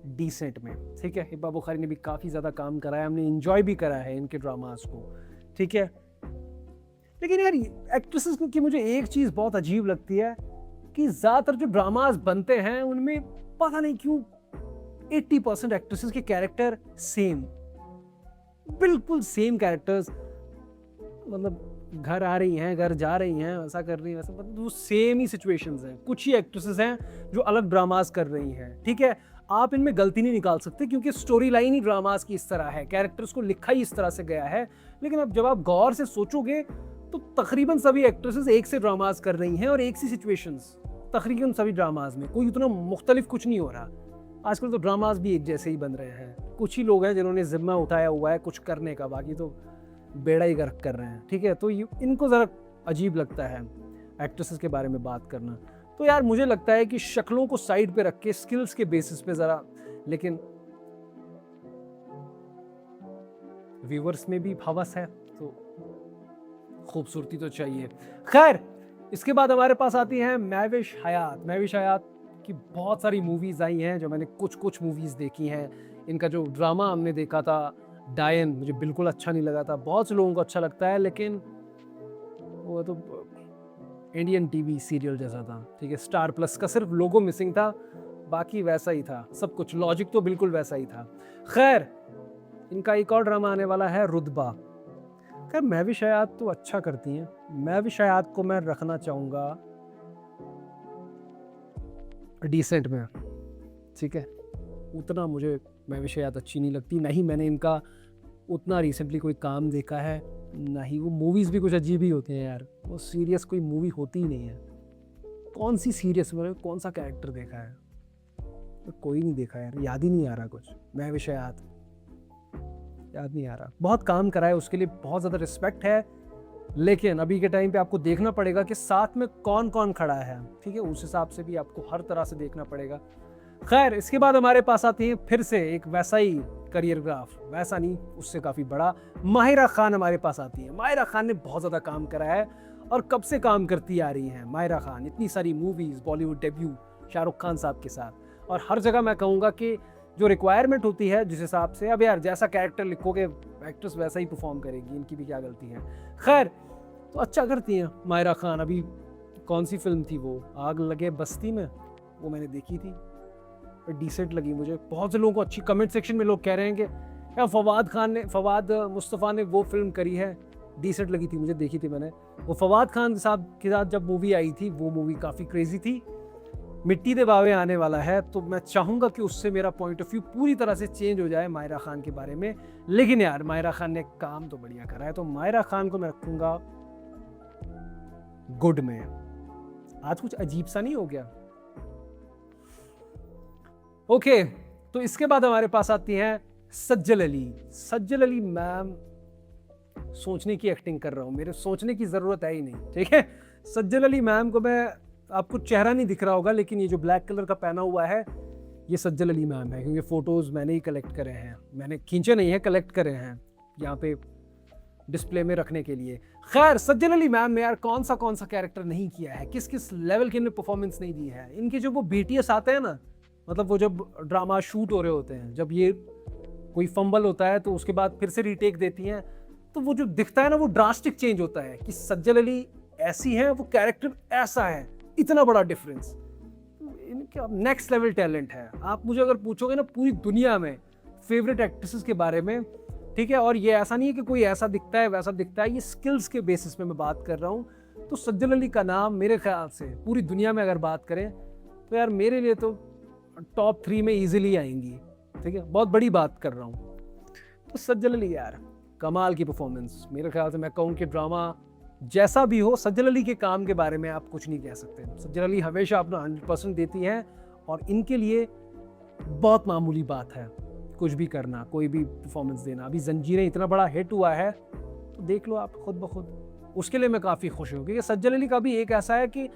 डिसेंट में। ठीक है, हिब्बा बुखारी ने भी काफ़ी ज़्यादा काम करा है, हमने इंजॉय भी करा है इनके ड्रामास को। ठीक है, लेकिन यार एक्ट्रेसेस की मुझे एक चीज़ बहुत अजीब लगती है कि ज़्यादातर जो ड्रामास बनते हैं उनमें पता नहीं क्यों 80% एक्ट्रेसेस के कैरेक्टर सेम, बिल्कुल सेम कैरेक्टर्स। मतलब घर आ रही हैं, घर जा रही हैं, वैसा कर रही हैं, वैसा, मतलब वो सेम ही सिचुएशंस हैं। कुछ ही एक्ट्रेसेस हैं जो अलग ड्रामास कर रही हैं। ठीक है, आप इनमें गलती नहीं निकाल सकते क्योंकि स्टोरी लाइन ही ड्रामास की इस तरह है, कैरेक्टर्स को लिखा ही इस तरह से गया है। लेकिन अब जब आप गौर से सोचोगे तो तकरीबन सभी एक्ट्रेसेस एक से ड्रामास कर रही हैं और एक सी सिचुएशंस, तकरीबन सभी ड्रामास में कोई उतना मुख्तलिफ कुछ नहीं हो रहा। आजकल तो ड्रामास भी एक जैसे ही बन रहे हैं। कुछ ही लोग हैं जिन्होंने जिम्मा उठाया हुआ है कुछ करने का, बाकी तो बेड़ा ही गर्क कर रहे हैं। ठीक है, तो इनको ज़रा अजीब लगता है एक्ट्रेसेस के बारे में बात करना। तो यार मुझे लगता है कि शक्लों को साइड पे रख के स्किल्स के बेसिस पे ज़रा, लेकिन व्यूअर्स में भी हवस है तो खूबसूरती तो चाहिए। खैर, इसके बाद हमारे पास आती हैं महविश हयात। महविश हयात की बहुत सारी मूवीज़ आई हैं जो मैंने कुछ मूवीज़ देखी हैं। इनका जो ड्रामा हमने देखा था डायन, मुझे बिल्कुल अच्छा नहीं लगा था। बहुत से लोगों को अच्छा लगता है, लेकिन वो तो इंडियन टीवी सीरियल जैसा था। ठीक है, स्टार प्लस का सिर्फ लोगो मिसिंग था, बाकी वैसा ही था सब कुछ, लॉजिक तो बिल्कुल वैसा ही था। खैर, इनका एक और ड्रामा आने वाला है रुतबा। खैर महविश हयात तो अच्छा करती हैं। महविश हयात को मैं रखना चाहूँगा डिसेंट में, ठीक है। उतना मुझे महविश हयात अच्छी नहीं लगती, ना ही मैंने इनका उतना रिसेंटली कोई काम देखा है, ना ही वो मूवीज़ भी कुछ अजीब ही होती हैं यार। वो सीरियस कोई मूवी होती ही नहीं है। कौन सी सीरियस में कौन सा कैरेक्टर देखा है? कोई नहीं देखा यार, याद ही नहीं आ रहा कुछ। महविश हयात याद नहीं आ रहा। बहुत काम करा है, उसके लिए बहुत ज़्यादा रिस्पेक्ट है, लेकिन अभी के टाइम पे आपको देखना पड़ेगा कि साथ में कौन कौन खड़ा है, ठीक है। उस हिसाब से भी आपको हर तरह से देखना पड़ेगा। खैर, इसके बाद हमारे पास आती है फिर से एक वैसा ही करियर ग्राफ, वैसा नहीं, उससे काफ़ी बड़ा। माहिरा खान हमारे पास आती है। माहिरा खान ने बहुत ज़्यादा काम करा है और कब से काम करती आ रही हैं माहिरा खान। इतनी सारी मूवीज़, बॉलीवुड डेब्यू शाहरुख खान साहब के साथ, और हर जगह मैं कहूँगा कि जो रिक्वायरमेंट होती है जिस हिसाब से, अब यार जैसा कैरेक्टर लिखोगे एक्ट्रेस वैसा ही परफॉर्म करेगी, इनकी भी क्या गलती है। खैर, तो अच्छा करती हैं माहिरा खान। अभी कौन सी फिल्म थी वो, आग लगे बस्ती में, वो मैंने देखी थी, डिसेंट लगी मुझे। बहुत से लोगों को अच्छी, कमेंट सेक्शन में लोग कह रहे हैं कि यार फवाद मुस्तफ़ा ने वो फिल्म करी है, डिसेंट लगी थी मुझे, देखी थी मैंने। वो फवाद खान साहब के साथ जब मूवी आई थी, वो मूवी काफ़ी क्रेजी थी। मिट्टी दे बावे आने वाला है, तो मैं चाहूँगा कि उससे मेरा पॉइंट ऑफ व्यू पूरी तरह से चेंज हो जाए माहिरा खान के बारे में। लेकिन यार माहिरा खान ने काम तो बढ़िया करा है, तो माहिरा खान को मैं रखूँगा गुड में। आज कुछ अजीब सा नहीं हो गया? ओके, तो इसके बाद हमारे पास आती हैं सज्जल अली। सज्जल अली मैम, सोचने की एक्टिंग कर रहा हूँ, मेरे सोचने की ज़रूरत है ही नहीं, ठीक है। सज्जल अली मैम को मैं, आपको चेहरा नहीं दिख रहा होगा, लेकिन ये जो ब्लैक कलर का पहना हुआ है, ये सज्जल अली मैम है, क्योंकि फ़ोटोज़ मैंने ही कलेक्ट करे हैं। मैंने खींचे नहीं है, कलेक्ट करे हैं यहाँ पे डिस्प्ले में रखने के लिए। खैर, सज्जल अली मैम ने यार कौन सा कैरेक्टर नहीं किया है, किस किस लेवल की इन्हें परफॉर्मेंस नहीं दी है। इनके जो वो BTS आते हैं ना, मतलब वो जब ड्रामा शूट हो रहे होते हैं, जब ये कोई फंबल होता है तो उसके बाद फिर से रीटेक देती हैं, तो वो जो दिखता है ना, वो ड्रास्टिक चेंज होता है कि सज्जल अली ऐसी है, वो कैरेक्टर ऐसा है, इतना बड़ा डिफरेंस। इनका नेक्स्ट लेवल टैलेंट है। आप मुझे अगर पूछोगे ना पूरी दुनिया में फेवरेट एक्ट्रेसेस के बारे में, ठीक है, और ये ऐसा नहीं है कि कोई ऐसा दिखता है वैसा दिखता है, ये स्किल्स के बेसिस पे मैं बात कर रहा हूँ, तो सज्जल अली का नाम मेरे ख्याल से पूरी दुनिया में अगर बात करें तो यार मेरे लिए तो टॉप 3 में इजीली आएंगी, ठीक है, बहुत बड़ी बात कर रहा हूँ। तो सज्जल अली यार कमाल की परफॉर्मेंस। मेरे ख्याल से मैं कहूँ कि ड्रामा जैसा भी हो, सज्जल अली के काम के बारे में आप कुछ नहीं कह सकते। सज्जल अली हमेशा अपना 100% देती हैं, और इनके लिए बहुत मामूली बात है कुछ भी करना, कोई भी परफॉर्मेंस देना। अभी जंजीरें इतना बड़ा हिट हुआ है, तो देख लो आप खुद ब खुद। उसके लिए मैं काफ़ी खुश हूँ, क्योंकि सज्जल अली का भी एक ऐसा है कि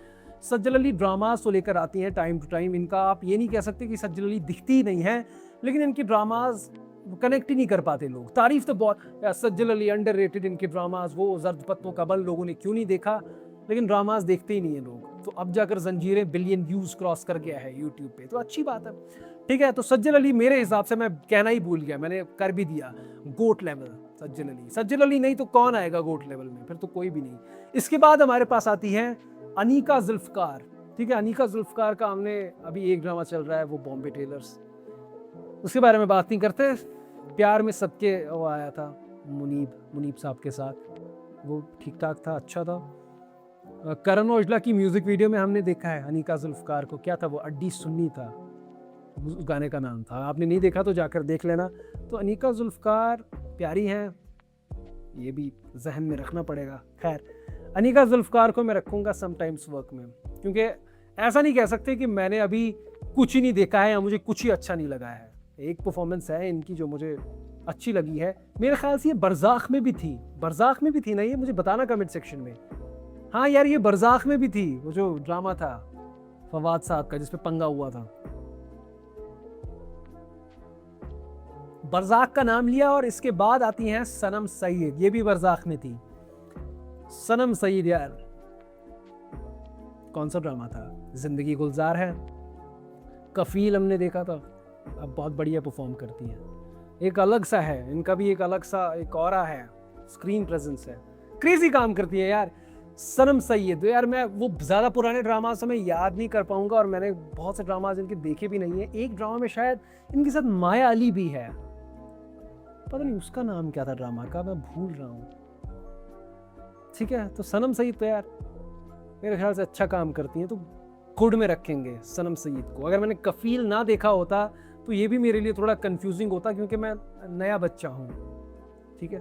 सज्जल अली ड्रामास तो लेकर आती हैं टाइम टू टाइम। इनका आप ये नहीं कह सकते कि सज्जल अली दिखती ही नहीं है, लेकिन इनकी ड्रामाज कनेक्ट ही नहीं कर पाते लोग। तारीफ तो बहुत, सज्जल अली अंडररेटेड, इनके ड्रामाज, वो जर्द पत्तों का बल लोगों ने क्यों नहीं देखा, लेकिन ड्रामाज देखते ही नहीं है लोग। तो अब जाकर जंजीरें बिलियन व्यूज क्रॉस कर गया है यूट्यूब पे, तो अच्छी बात है, ठीक है। तो सज्जल अली मेरे हिसाब से, मैं कहना ही भूल गया, मैंने कर भी दिया, गोट लेवल सज्जल अली। सज्जल अली नहीं तो कौन आएगा गोट लेवल में, फिर तो कोई भी नहीं। इसके बाद हमारे पास आती है अनीका जुल्फकार, ठीक है। अनीका जुल्फकार का हमने अभी एक ड्रामा चल रहा है, वो बॉम्बे टेलर्स, उसके बारे में बात नहीं करते। प्यार में सबके वो आया था मुनीब साहब के साथ, वो ठीक ठाक था, अच्छा था। करण औजला की म्यूजिक वीडियो में हमने देखा है अनीका जुल्फकार को, क्या था वो, अड्डी सुन्नी था उस गाने का नाम था। आपने नहीं देखा तो जाकर देख लेना। तो अनीका जुल्फकार प्यारी हैं, ये भी जहन में रखना पड़ेगा। खैर, अनीका जुल्फकार को मैं रखूँगा समटाइम्स वर्क में, क्योंकि ऐसा नहीं कह सकते कि मैंने अभी कुछ ही नहीं देखा है या मुझे कुछ ही अच्छा नहीं लगा है। एक परफॉर्मेंस है इनकी जो मुझे अच्छी लगी है, मेरे ख्याल से ये बरज़ाख में भी थी। बरज़ाख में भी थी ना ये, मुझे बताना कमेंट सेक्शन में। हाँ यार, ये बरज़ाख में भी थी, वो जो ड्रामा था फवाद साहब का जिसपे पंगा हुआ था। बरज़ाख का नाम लिया, और इसके बाद आती हैं सनम सईद, ये भी बरज़ाख में थी। सनम सईद यार कौन सा ड्रामा था, जिंदगी गुलजार है, कफील हमने देखा था, अब बहुत बढ़िया परफॉर्म करती हैं। एक अलग सा है इनका भी, एक अलग सा एक ऑरा है, स्क्रीन प्रेजेंस है, क्रेजी काम करती है यार सनम सईद। यार मैं वो ज़्यादा पुराने ड्रामा से मैं याद नहीं कर पाऊंगा, और मैंने बहुत से ड्रामाज इनके देखे भी नहीं है। एक ड्रामा में शायद इनके साथ माया अली भी है, पता नहीं उसका नाम क्या था ड्रामा का, मैं भूल रहा हूँ। ठीक है, तो सनम सईद तो यार मेरे ख्याल से अच्छा काम करती हैं, तो गुड में रखेंगे सनम सईद को। अगर मैंने कफील ना देखा होता तो ये भी मेरे लिए थोड़ा कंफ्यूजिंग होता, क्योंकि मैं नया बच्चा हूँ, ठीक है,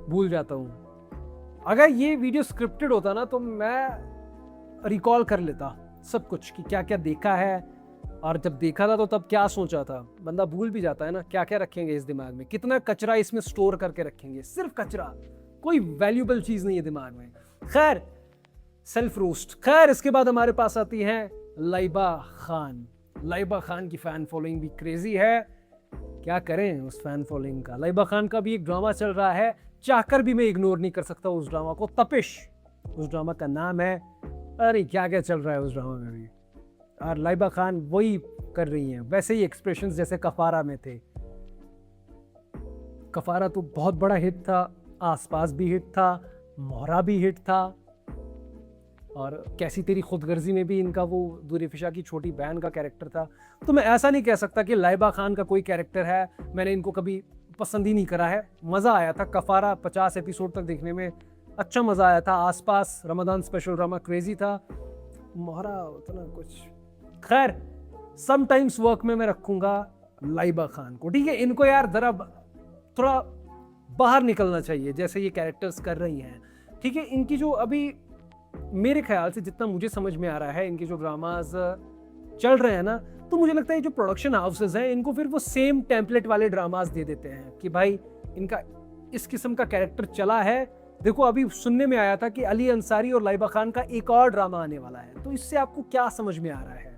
भूल जाता हूँ। अगर ये वीडियो स्क्रिप्टेड होता ना तो मैं रिकॉल कर लेता सब कुछ कि क्या क्या देखा है, और जब देखा था तो तब क्या सोचा था। बंदा भूल भी जाता है ना, क्या क्या रखेंगे इस दिमाग में, कितना कचरा इसमें स्टोर करके रखेंगे, सिर्फ कचरा, कोई वैल्यूबल चीज नहीं है दिमाग में। खैर, सेल्फ रोस्ट। खैर, इसके बाद हमारे पास आती हैं लाइबा खान। लाइबा खान की फैन फॉलोइंग भी क्रेजी है, क्या करें उस फैन फॉलोइंग का। लाइबा खान का भी एक ड्रामा चल रहा है, चाहकर भी मैं इग्नोर नहीं कर सकता उस ड्रामा को, तपिश उस ड्रामा का नाम है। अरे क्या क्या चल रहा है उस ड्रामा में भी, और लाइबा खान वही कर रही हैं, वैसे ही एक्सप्रेशंस जैसे कफारा में थे। कफारा तो बहुत बड़ा हिट था, आसपास भी हिट था, मोहरा भी हिट था, और कैसी तेरी खुदगर्जी में भी इनका वो दूरी फिशा की छोटी बहन का कैरेक्टर था। तो मैं ऐसा नहीं कह सकता कि लाइबा खान का कोई कैरेक्टर है मैंने इनको कभी पसंद ही नहीं करा है। मज़ा आया था कफारा 50 एपिसोड तक देखने में, अच्छा मज़ा आया था। आसपास रमज़ान स्पेशल ड्रामा क्रेजी था, मोहरा उतना कुछ। खैर, समटाइम्स वर्क में मैं रखूंगा लाइबा खान को, ठीक है। इनको यार जरा थोड़ा बाहर निकलना चाहिए जैसे ये कैरेक्टर्स कर रही हैं, ठीक है। इनकी जो अभी मेरे ख्याल से जितना मुझे समझ में आ रहा है, इनके जो ड्रामाज चल रहे हैं ना, तो मुझे लगता है जो प्रोडक्शन हाउसेस हैं इनको फिर वो सेम टेम्पलेट वाले ड्रामाज दे देते हैं कि भाई इनका इस किस्म का कैरेक्टर चला है। देखो, अभी सुनने में आया था कि अली अंसारी और लाइबा खान का एक और ड्रामा आने वाला है, तो इससे आपको क्या समझ में आ रहा है?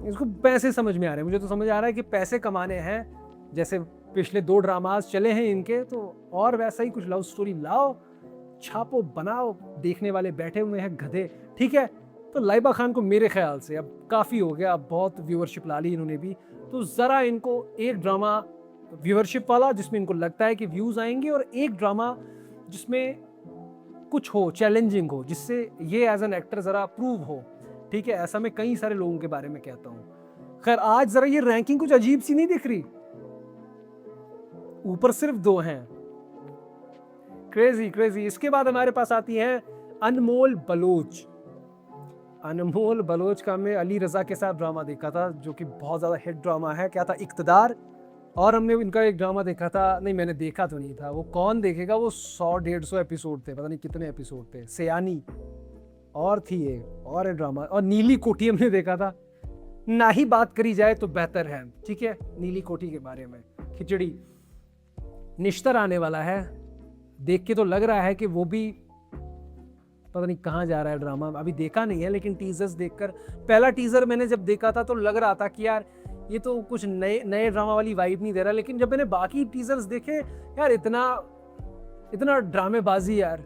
इसको पैसे समझ में आ रहे हैं, मुझे तो समझ आ रहा है कि पैसे कमाने हैं। जैसे पिछले 2 ड्रामाज चले हैं इनके, तो और वैसा ही कुछ लव स्टोरी लाओ, छापो, बनाओ, देखने वाले बैठे हुए हैं गधे, ठीक है। तो लाइबा खान को मेरे ख्याल से अब काफ़ी हो गया, अब बहुत व्यूअरशिप ला ली इन्होंने भी, तो ज़रा इनको एक ड्रामा व्यूअरशिप वाला जिसमें इनको लगता है कि व्यूज़ आएंगे, और एक ड्रामा जिसमें कुछ हो, चैलेंजिंग हो, जिससे ये एज एन एक्टर ज़रा प्रूव हो, ठीक है। ऐसा मैं कई सारे लोगों के बारे में कहता हूँ। खैर, आज ज़रा ये रैंकिंग कुछ अजीब सी नहीं दिख रही, ऊपर सिर्फ 2 हैं, क्रेजी क्रेजी। इसके बाद हमारे पास आती है अनमोल बलोच। अनमोल बलोच का मैं अली रजा के साथ ड्रामा देखा था, जो कि बहुत ज़्यादा हिट ड्रामा है, क्या था, इक़्तिदार। और हमने इनका एक ड्रामा देखा था, नहीं मैंने देखा तो नहीं था, वो कौन देखेगा, वो 100-150 एपिसोड थे, पता नहीं कितने एपिसोड थे, सयानी और थी एक और है ड्रामा, और नीली कोठी हमने देखा था। ना ही बात करी जाए तो बेहतर है, ठीक है। नीली कोठी के बारे में खिचड़ी निश्तर आने वाला है, देख के तो लग रहा है कि वो भी पता नहीं कहाँ जा रहा है ड्रामा, अभी देखा नहीं है, लेकिन टीजर्स देखकर, पहला टीजर मैंने जब देखा था तो लग रहा था कि यार ये तो कुछ नए ड्रामा वाली वाइब नहीं दे रहा, लेकिन जब मैंने बाकी टीजर्स देखे, यार इतना ड्रामेबाजी यार।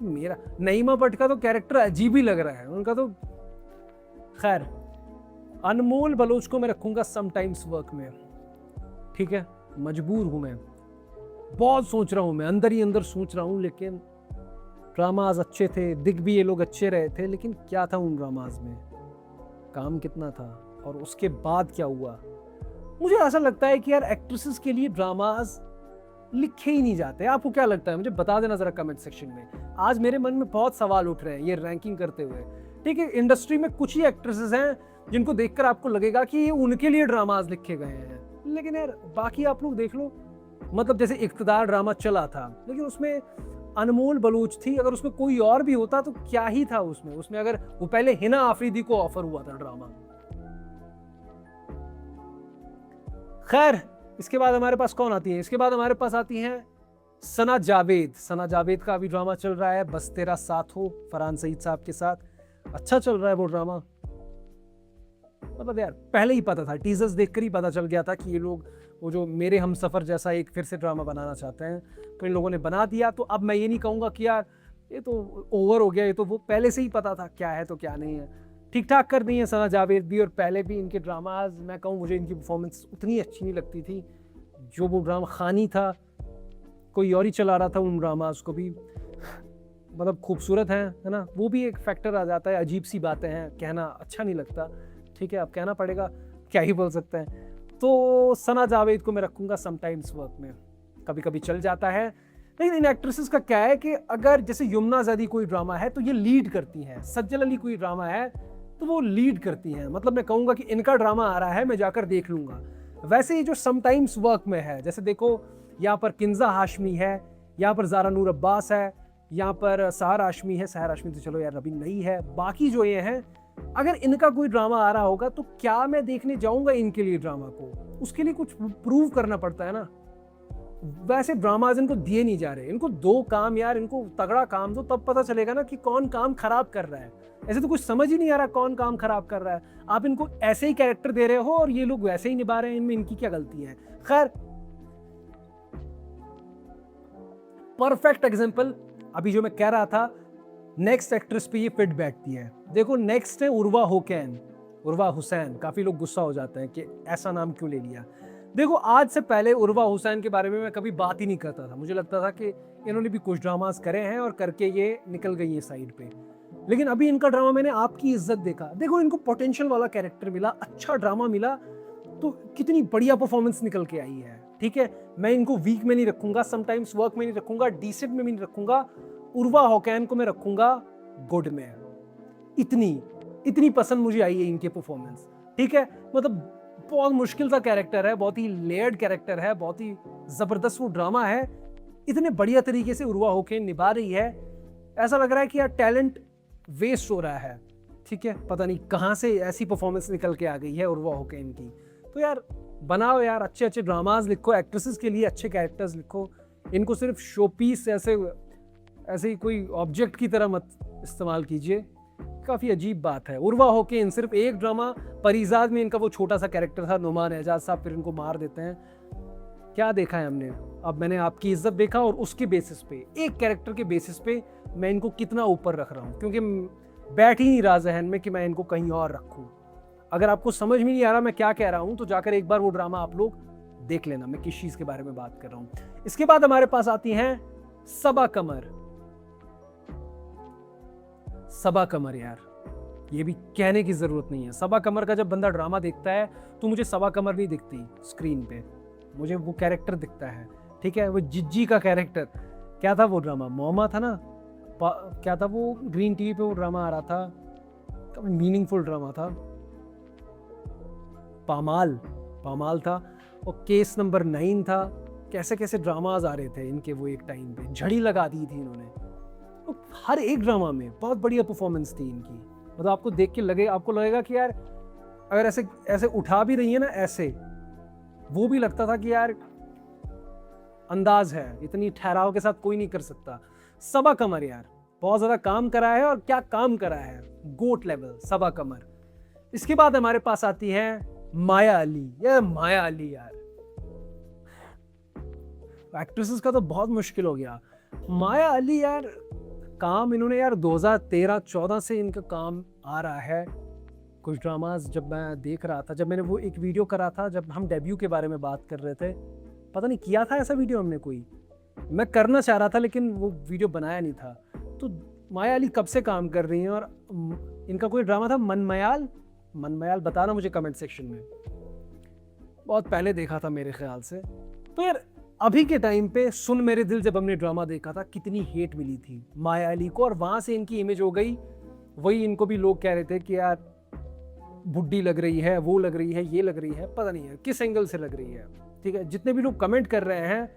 मेरा नईमा भट्ट का तो कैरेक्टर अजीब ही लग रहा है उनका तो। खैर, अनमोल बलोच को मैं रखूंगा समटाइम्स वर्क में, ठीक है। मजबूर हूं मैं, बहुत सोच रहा हूं मैं, अंदर ही अंदर सोच रहा हूं, लेकिन ड्रामाज अच्छे थे, दिख भी ये लोग अच्छे रहे थे, लेकिन क्या था उन ड्रामाज में, काम कितना था, और उसके बाद क्या हुआ। मुझे ऐसा लगता है कि यार एक्ट्रेसेस के लिए ड्रामाज लिखे ही नहीं जाते। आपको क्या लगता है, मुझे बता देना जरा कमेंट सेक्शन में। आज मेरे मन में बहुत सवाल उठ रहे हैं ये रैंकिंग करते हुए, ठीक है। इंडस्ट्री में कुछ ही एक्ट्रेसेस हैं जिनको देखकर आपको लगेगा कि ये उनके लिए ड्रामाज लिखे गए हैं, लेकिन यार बाकी आप लोग देख लो। मतलब जैसे इक़्तिदार ड्रामा चला था, लेकिन उसमें अनमोल बलोच थी, अगर उसमें कोई और भी होता तो क्या ही था उसमें अगर वो पहले हिना आफरीदी को ऑफर हुआ था ड्रामा। खैर, इसके बाद हमारे पास कौन आती है, इसके बाद हमारे पास आती हैं सना जावेद। सना जावेद का अभी ड्रामा चल रहा है, बस तेरा साथ हो, फरहान सईद साहब के साथ, अच्छा चल रहा है वो ड्रामा। मतलब यार पहले ही पता था, टीजर्स देखकर ही पता चल गया था कि ये लोग वो जो मेरे हम सफ़र जैसा एक फिर से ड्रामा बनाना चाहते हैं, तो इन लोगों ने बना दिया। तो अब मैं ये नहीं कहूँगा कि यार ये तो ओवर हो गया, ये तो वो पहले से ही पता था क्या है तो क्या नहीं है। ठीक ठाक कर दी है सना जावेद भी, और पहले भी इनके ड्रामाज, मैं कहूँ मुझे इनकी परफॉर्मेंस उतनी अच्छी नहीं लगती थी। जो वो ड्रामा खानी था, कोई और ही चला रहा था उन ड्रामाज को भी, मतलब खूबसूरत है ना, वो भी एक फैक्टर आ जाता है। अजीब सी बातें हैं, कहना अच्छा नहीं लगता, ठीक है, अब कहना पड़ेगा, क्या ही बोल सकते हैं। तो सना जावेद को मैं रखूँगा समटाइम्स वर्क में, कभी कभी चल जाता है। लेकिन इन एक्ट्रेसेस का क्या है कि अगर जैसे यमुना ज़ैदी कोई ड्रामा है तो ये लीड करती हैं, सज्जल अली कोई ड्रामा है तो वो लीड करती हैं, मतलब मैं कहूँगा कि इनका ड्रामा आ रहा है मैं जाकर देख लूँगा। वैसे ही जो समटाइम्स वर्क में है, जैसे देखो यहाँ पर किंजा हाशमी है, यहाँ पर ज़ारा नूर अब्बास है, यहाँ पर सहर हाशमी है, सहर हाशमी तो चलो यार अभी नहीं है, बाकी जो ये हैं अगर इनका कोई ड्रामा आ रहा होगा तो क्या मैं देखने जाऊंगा इनके लिए ड्रामा को? उसके लिए कुछ प्रूव करना पड़ता है ना। वैसे ड्रामाज इनको दिए नहीं जा रहे, इनको दो काम यार, इनको तगड़ा काम दो, तब पता चलेगा ना कि कौन काम खराब कर रहा है। ऐसे तो कुछ समझ ही नहीं आ रहा कौन काम खराब कर रहा है। आप इनको ऐसे ही कैरेक्टर दे रहे हो और ये लोग वैसे ही निभा रहे हैं, इनमें इनकी क्या गलती है? खैर, परफेक्ट एग्जाम्पल अभी जो मैं कह रहा था, नेक्स्ट एक्ट्रेस पे ये फिट बैठती है। देखो नेक्स्ट है उर्वा होकैन, उर्वा हुसैन। काफी लोग गुस्सा हो जाते हैं कि ऐसा नाम क्यों ले लिया। देखो आज से पहले उर्वा हुसैन के बारे में मैं कभी बात ही नहीं करता था, मुझे लगता था कि इन्होंने भी कुछ ड्रामास करे हैं और करके ये निकल गई है साइड पे। लेकिन अभी इनका ड्रामा मैंने आपकी इज्जत देखा, देखो इनको पोटेंशियल वाला कैरेक्टर मिला, अच्छा ड्रामा मिला, तो कितनी बढ़िया परफॉर्मेंस निकल के आई है। ठीक है, मैं इनको वीक में नहीं रखूंगा, समटाइम्स वर्क में नहीं रखूंगा, डिसेंट में भी नहीं रखूंगा, उर्वा होकैन को मैं रखूंगा गुड में। इतनी पसंद मुझे आई है इनके परफॉर्मेंस। ठीक है, मतलब बहुत मुश्किल सा कैरेक्टर है, बहुत ही लेयर्ड कैरेक्टर है, बहुत ही जबरदस्त वो ड्रामा है, इतने बढ़िया तरीके से उर्वा होकैन निभा रही है। ऐसा लग रहा है कि यार टैलेंट वेस्ट हो रहा है। ठीक है, पता नहीं कहां से ऐसी परफॉर्मेंस निकल के आ गई है उर्वा होकैन की। तो यार बनाओ यार, अच्छे अच्छे ड्रामाज लिखो, एक्ट्रेसेस के लिए अच्छे कैरेक्टर्स लिखो, इनको सिर्फ शो पीस ऐसे ही कोई ऑब्जेक्ट की तरह मत इस्तेमाल कीजिए। काफ़ी अजीब बात है। उर्वा होकैन सिर्फ एक ड्रामा परिजाद में इनका वो छोटा सा कैरेक्टर था, नुमान एजाज साहब, फिर इनको मार देते हैं। क्या देखा है हमने? अब मैंने आपकी इज्जत देखा और उसके बेसिस पे, एक कैरेक्टर के बेसिस पे मैं इनको कितना ऊपर रख रहा हूँ, क्योंकि बैठ ही नहीं रहा जहन में कि मैं इनको कहीं और रखूँ। अगर आपको समझ में नहीं आ रहा मैं क्या कह रहा हूँ तो जाकर एक बार वो ड्रामा आप लोग देख लेना, मैं किस चीज़ के बारे में बात कर रहा हूँ। इसके बाद हमारे पास आती हैं सबा कमर। सबा कमर यार, ये भी कहने की जरूरत नहीं है। सबा कमर का जब बंदा ड्रामा देखता है तो मुझे सबा कमर नहीं दिखती स्क्रीन पे, मुझे वो कैरेक्टर दिखता है। ठीक है, वो जिज्जी का कैरेक्टर, क्या था वो ड्रामा, मोमा था ना, क्या था वो, ग्रीन टीवी पे वो ड्रामा आ रहा था, काफी मीनिंगफुल ड्रामा था, पामाल था, और केस नंबर 9 था। कैसे कैसे ड्रामाज आ रहे थे इनके वो एक टाइम पे, झड़ी लगा दी थी इन्होंने। तो हर एक ड्रामा में बहुत बढ़िया परफॉर्मेंस थी इनकी। मतलब आपको देख के आपको लगेगा कि यार अगर ऐसे ऐसे उठा भी रही है ना, ऐसे वो भी लगता था कि यार अंदाज है, इतनी ठहराव के साथ कोई नहीं कर सकता। सबा कमर यार बहुत ज्यादा काम करा है, और क्या काम करा है, गोट लेवल सबा कमर। इसके बाद हमारे पास आती है माया अली। यार माया अली यार, एक्ट्रेसेस का तो बहुत मुश्किल हो गया। माया अली यार, काम इन्होंने यार 2013-14 से इनका काम आ रहा है। कुछ ड्रामाज जब मैं देख रहा था, जब मैंने वो एक वीडियो करा था जब हम डेब्यू के बारे में बात कर रहे थे, पता नहीं किया था ऐसा वीडियो हमने कोई, मैं करना चाह रहा था लेकिन वो वीडियो बनाया नहीं था। तो माया अली कब से काम कर रही हैं, और इनका कोई ड्रामा था मनमयाल, बताना मुझे कमेंट सेक्शन में, बहुत पहले देखा था मेरे ख्याल से। तो यार अभी के टाइम पे सुन मेरे दिल जब हमने ड्रामा देखा था, कितनी हेट मिली थी माया अली को, और वहां से इनकी इमेज हो गई वही, इनको भी लोग कह रहे थे कि यार बुड्ढी लग रही है, वो लग रही है, ये लग रही है, पता नहीं है किस एंगल से लग रही है। ठीक है, जितने भी लोग कमेंट कर रहे हैं,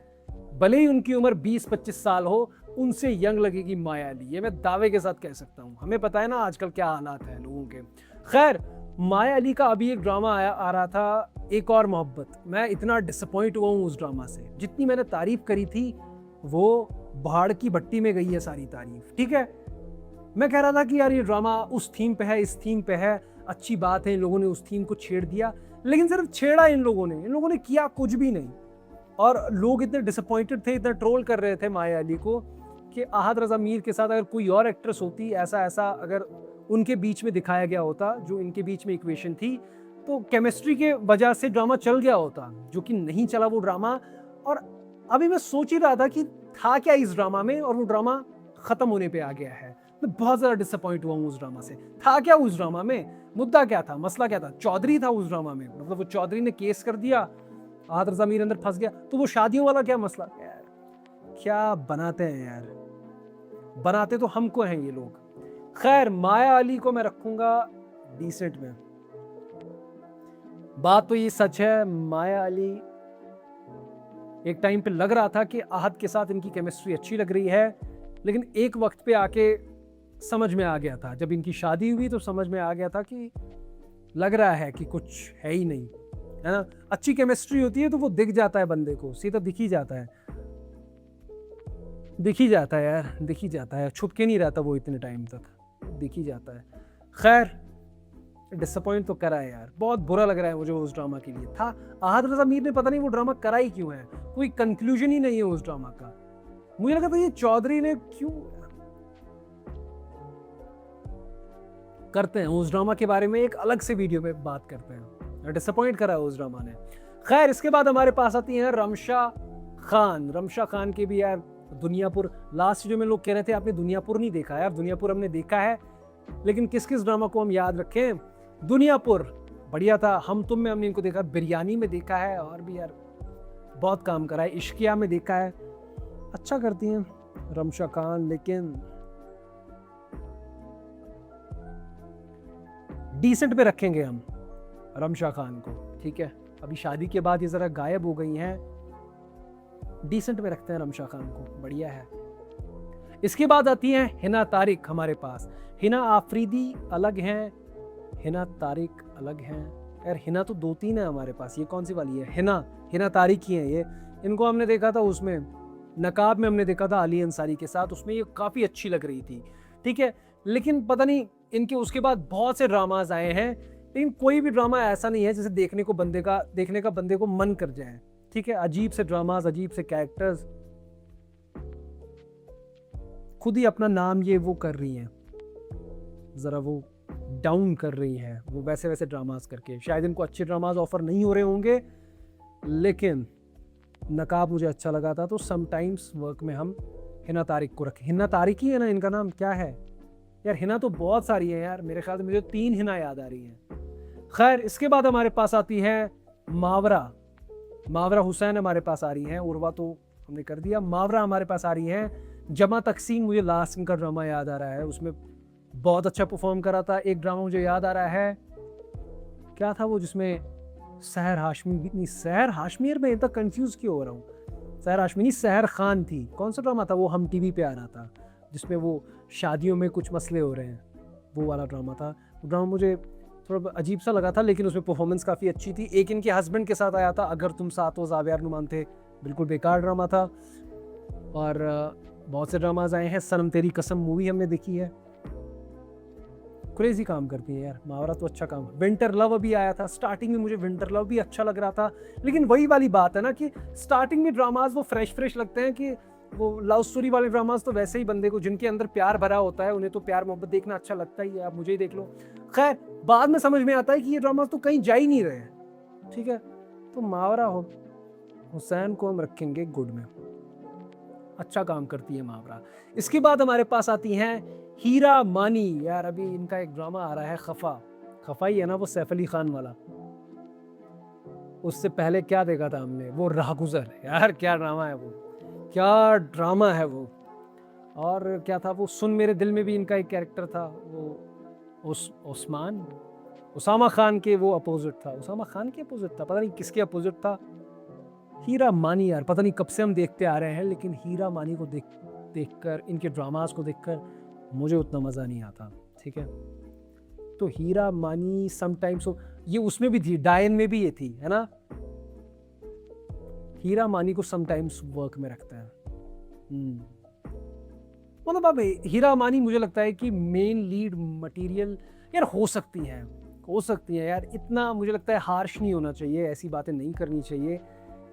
भले ही उनकी उम्र 20-25 साल हो, उनसे यंग लगेगी माया अली, ये मैं दावे के साथ कह सकता हूँ। हमें पता है ना आजकल क्या हालात हैं लोगों के। खैर, माया अली का अभी एक ड्रामा आ रहा था, एक और मोहब्बत। मैं इतना डिसअपॉइंट हुआ हूँ उस ड्रामा से, जितनी मैंने तारीफ करी थी वो भाड़ की भट्टी में गई है सारी तारीफ। ठीक है, मैं कह रहा था कि यार ये ड्रामा उस थीम पे है, इस थीम पे है, अच्छी बात है, इन लोगों ने उस थीम को छेड़ दिया, लेकिन सिर्फ छेड़ा इन लोगों ने किया कुछ भी नहीं। और लोग इतने डिसअपॉइंटेड थे, इतना ट्रोल कर रहे थे माया अली को कि आहत रज़ा मीर के साथ अगर कोई और एक्ट्रेस होती, ऐसा अगर उनके बीच में दिखाया गया होता, जो इनके बीच में इक्वेशन थी, तो केमिस्ट्री के वजह से ड्रामा चल गया होता, जो कि नहीं चला वो ड्रामा। और अभी मैं सोच ही रहा था कि था क्या इस ड्रामा में, और वो ड्रामा खत्म होने पे आ गया है। मैं बहुत ज़्यादा डिसअपॉइंट हुआ हूँ उस ड्रामा से। था क्या उस ड्रामा में, मुद्दा क्या था, मसला क्या था? चौधरी था उस ड्रामा में, मतलब वो चौधरी ने केस कर दिया, आहत रज़ा मीर अंदर फंस गया, तो वो शादियों वाला क्या मसला? यार क्या बनाते हैं यार, बनाते तो हमको हैं ये लोग। खैर, माया अली को मैं रखूंगा डिसेंट में। बात तो ये सच है, माया अली एक टाइम पे लग रहा था कि आहत के साथ इनकी केमिस्ट्री अच्छी लग रही है, लेकिन एक वक्त पे आके समझ में आ गया था, जब इनकी शादी हुई तो समझ में आ गया था कि लग रहा है कि कुछ है ही नहीं, है ना। अच्छी केमिस्ट्री होती है तो वो दिख जाता है बंदे को, सीधा दिख ही जाता है, दिख ही जाता है यार, दिख ही जाता है, छुप के नहीं रहता वो इतने टाइम तक, दिख ही जाता है। खैर, डिसअपॉइंट तो करा है यार, बहुत बुरा लग रहा है मुझे उस ड्रामा के लिए। था आहत रज़ा मीर ने पता नहीं वो ड्रामा करा ही क्यों है, कोई कंक्लूजन ही नहीं है उस ड्रामा का। मुझे लगा था ये चौधरी ने क्यों। करते हैं उस ड्रामा के बारे में, एक अलग से वीडियो में बात करते हैं। डिसअपॉइंट करा है उस ड्रामा ने। खैर, इसके बाद हमारे पास आती हैं रमशा खान। रमशा खान के भी यार दुनियापुर, लास्ट जो में लोग कह रहे थे आपने दुनियापुर नहीं देखा यार, दुनियापुर हमने देखा है, लेकिन किस किस ड्रामा को हम याद रखें। दुनियापुर बढ़िया था, हम तुम में हमने इनको देखा, बिरयानी में देखा है, और भी यार बहुत काम करा है, इश्किया में देखा है, अच्छा करती हैं रमशा खान। लेकिन डिसेंट पे रखेंगे हम रमशा खान को, ठीक है। अभी शादी के बाद ये जरा गायब हो गई हैं, डिसेंट में रखते हैं रमशा खान को, बढ़िया है। इसके बाद आती हैं हिना तारिक हमारे पास। हिना आफरीदी अलग हैं, हिना तारिक अलग हैं। यार हिना तो 2-3 है हमारे पास, ये कौन सी वाली है? हिना तारिक ही है ये। इनको हमने देखा था उसमें नकाब में, हमने देखा था अली अंसारी के साथ, उसमें ये काफ़ी अच्छी लग रही थी, ठीक है। लेकिन पता नहीं इनके उसके बाद बहुत से ड्रामाज आए हैं, लेकिन कोई भी ड्रामा ऐसा नहीं है जिसे देखने का बंदे को मन कर जाए, ठीक है। अजीब से ड्रामाज, अजीब से कैरेक्टर्स, खुद ही अपना नाम ये वो कर रही हैं, ज़रा वो डाउन कर रही हैं वो वैसे वैसे ड्रामाज करके। शायद इनको अच्छे ड्रामाज ऑफर नहीं हो रहे होंगे, लेकिन नकाब मुझे अच्छा लगा था, तो समटाइम्स वर्क में हम हिना तारिक को रखें। हिना तारिक ही है ना इनका नाम, क्या है यार? हिना तो बहुत सारी है यार, मेरे ख्याल से मुझे 3 हिना याद आ रही हैं। खैर, इसके बाद हमारे पास आती है मावरा हुसैन हमारे पास आ रही हैं, उर्वा तो हमने कर दिया, मावरा हमारे पास आ रही हैं। जमा तकसीम, मुझे लास्ट इनका ड्रामा याद आ रहा है, उसमें बहुत अच्छा परफॉर्म करा था। एक ड्रामा मुझे याद आ रहा है, क्या था वो, जिसमें सहर हाशमी, नहीं सहर हाशमी, मैं इतना कंफ्यूज क्यों हो रहा हूँ, सहर हाशमी नहीं, सहर खान थी। कौन सा ड्रामा था वो, हम टीवी पे आ रहा था, जिसमें वो शादियों में कुछ मसले हो रहे हैं, वो वाला ड्रामा था। वो ड्रामा मुझे थोड़ा अजीब सा लगा था, लेकिन उसमें परफॉर्मेंस काफ़ी अच्छी थी। एक इनके हस्बैंड के साथ आया था, अगर तुम साथ हो, ज़ावियार नुमान थे, बिल्कुल बेकार ड्रामा था। और बहुत से ड्रामाज आए हैं, सनम तेरी कसम मूवी हमने देखी है, क्रेजी काम करती है यार मावरा, तो अच्छा काम। विंटर लव अभी आया था, स्टार्टिंग में मुझे विंटर लव भी अच्छा लग रहा था, लेकिन वही वाली बात है ना कि स्टार्टिंग में ड्रामाज वो फ्रेश लगते हैं, कि वो लव स्टोरी वाले ड्रामाज तो वैसे ही बंदे को, जिनके अंदर प्यार भरा होता है, उन्हें तो प्यार मोहब्बत देखना अच्छा लगता ही है, आप मुझे ही देख लो। खैर, बाद में समझ में आता है कि ये ड्रामाज तो कहीं जा ही नहीं रहे, ठीक है। तो मावरा हुसैन को हम रखेंगे गुड में, अच्छा काम करती है मावरा। इसके बाद हमारे पास आती हैं हीरा मानी। यार अभी इनका एक ड्रामा आ रहा है, खफा ही है ना वो, सैफ अली खान वाला। उससे पहले क्या देखा था हमने, वो राहगुजर। यार क्या ड्रामा है वो, क्या ड्रामा है वो। और क्या था वो, सुन मेरे दिल में भी इनका एक कैरेक्टर था, वो उसामा खान के वो अपोजिट था, उसामा खान के अपोजिट था, पता नहीं किसके अपोजिट था। हीरा मानी यार पता नहीं कब से हम देखते आ रहे हैं, लेकिन हीरा मानी को देखकर, इनके ड्रामास को देखकर मुझे उतना मज़ा नहीं आता, ठीक है। तो हीरा मानी समटाइम्स, ये उसमें भी थी, डायन में भी ये थी, है ना। हीरा मानी को समटाइम्स वर्क में रखता है। मतलब अब हीरा मानी मुझे लगता है कि मेन लीड मटेरियल यार हो सकती है यार, इतना मुझे लगता है हार्श नहीं होना चाहिए, ऐसी बातें नहीं करनी चाहिए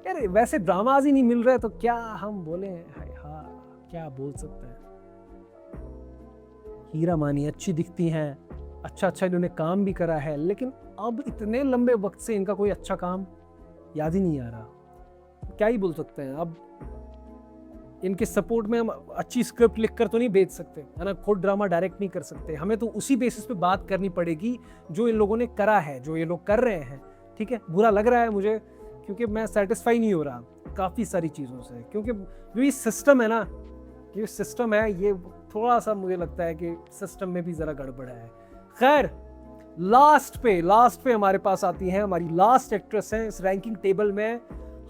यार। वैसे ड्रामाज ही नहीं मिल रहे तो क्या हम बोले, हाँ क्या बोल सकते हैं। हीरा मानी अच्छी दिखती हैं, अच्छा इन्होंने काम भी करा है, लेकिन अब इतने लंबे वक्त से इनका कोई अच्छा काम याद ही नहीं आ रहा, क्या ही बोल सकते हैं। अब इनके सपोर्ट में हम अच्छी स्क्रिप्ट लिखकर तो नहीं भेज सकते, है ना, खुद ड्रामा डायरेक्ट नहीं कर सकते, हमें तो उसी बेसिस पे बात करनी पड़ेगी जो इन लोगों ने करा है, जो ये लोग कर रहे हैं, ठीक है। बुरा लग रहा है मुझे, क्योंकि मैं सेटिस्फाई नहीं हो रहा, काफ़ी सारी चीज़ों से, क्योंकि जो ये सिस्टम है ना, ये सिस्टम है, ये थोड़ा सा मुझे लगता है कि सिस्टम में भी ज़रा गड़बड़ है। खैर, लास्ट पे हमारे पास आती हैं, हमारी लास्ट एक्ट्रेस हैं इस रैंकिंग टेबल में,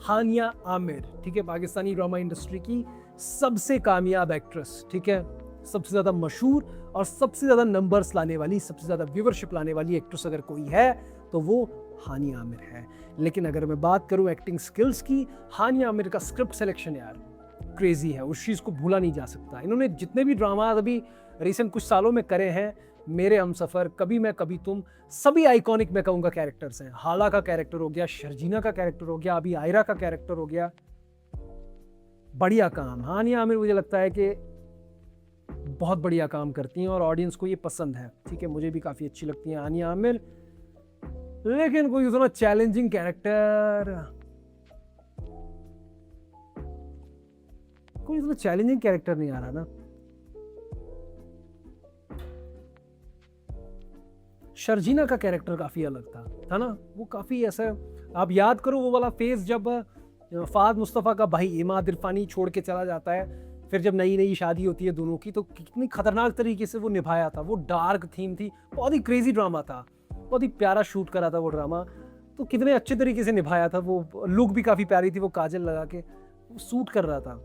हानिया आमिर। ठीक है, पाकिस्तानी ड्रामा इंडस्ट्री की सबसे कामयाब एक्ट्रेस, ठीक है, सबसे ज़्यादा मशहूर और सबसे ज़्यादा नंबर्स लाने वाली, सबसे ज़्यादा व्यूवरशिप लाने वाली एक्ट्रेस अगर कोई है तो वो हानिया आमिर है। लेकिन अगर मैं बात करूं एक्टिंग स्किल्स की, हानिया आमिर का स्क्रिप्ट सिलेक्शन यार क्रेजी है, उस चीज़ को भूला नहीं जा सकता। इन्होंने जितने भी ड्रामा अभी रिसेंट कुछ सालों में करे हैं, मेरे हमसफ़र, कभी मैं कभी तुम, सभी आइकॉनिक मैं कहूँगा कैरेक्टर्स हैं। हाला का कैरेक्टर हो गया, शर्जीना का कैरेक्टर हो गया, अभी आयरा का कैरेक्टर हो गया, बढ़िया काम। हानिया आमिर मुझे लगता है कि बहुत बढ़िया काम करती हैं और ऑडियंस को ये पसंद है। ठीक है, मुझे भी काफ़ी अच्छी लगती हैं हानिया आमिर, लेकिन कोई उतना चैलेंजिंग कैरेक्टर, कोई उतना चैलेंजिंग कैरेक्टर नहीं आ रहा ना। शर्जीना का कैरेक्टर काफ़ी अलग था ना, वो काफ़ी ऐसा, आप याद करो वो वाला फेज जब फ़ाद मुस्तफ़ा का भाई इमाद इरफानी छोड़ के चला जाता है, फिर जब नई नई शादी होती है दोनों की, तो कितनी खतरनाक तरीके से वो निभाया था। वो डार्क थीम थी, बहुत ही क्रेजी ड्रामा था, बहुत ही प्यारा शूट करा था वो ड्रामा, तो कितने अच्छे तरीके से निभाया था। वो लुक भी काफ़ी प्यारी थी, वो काजल लगा के वो सूट कर रहा था।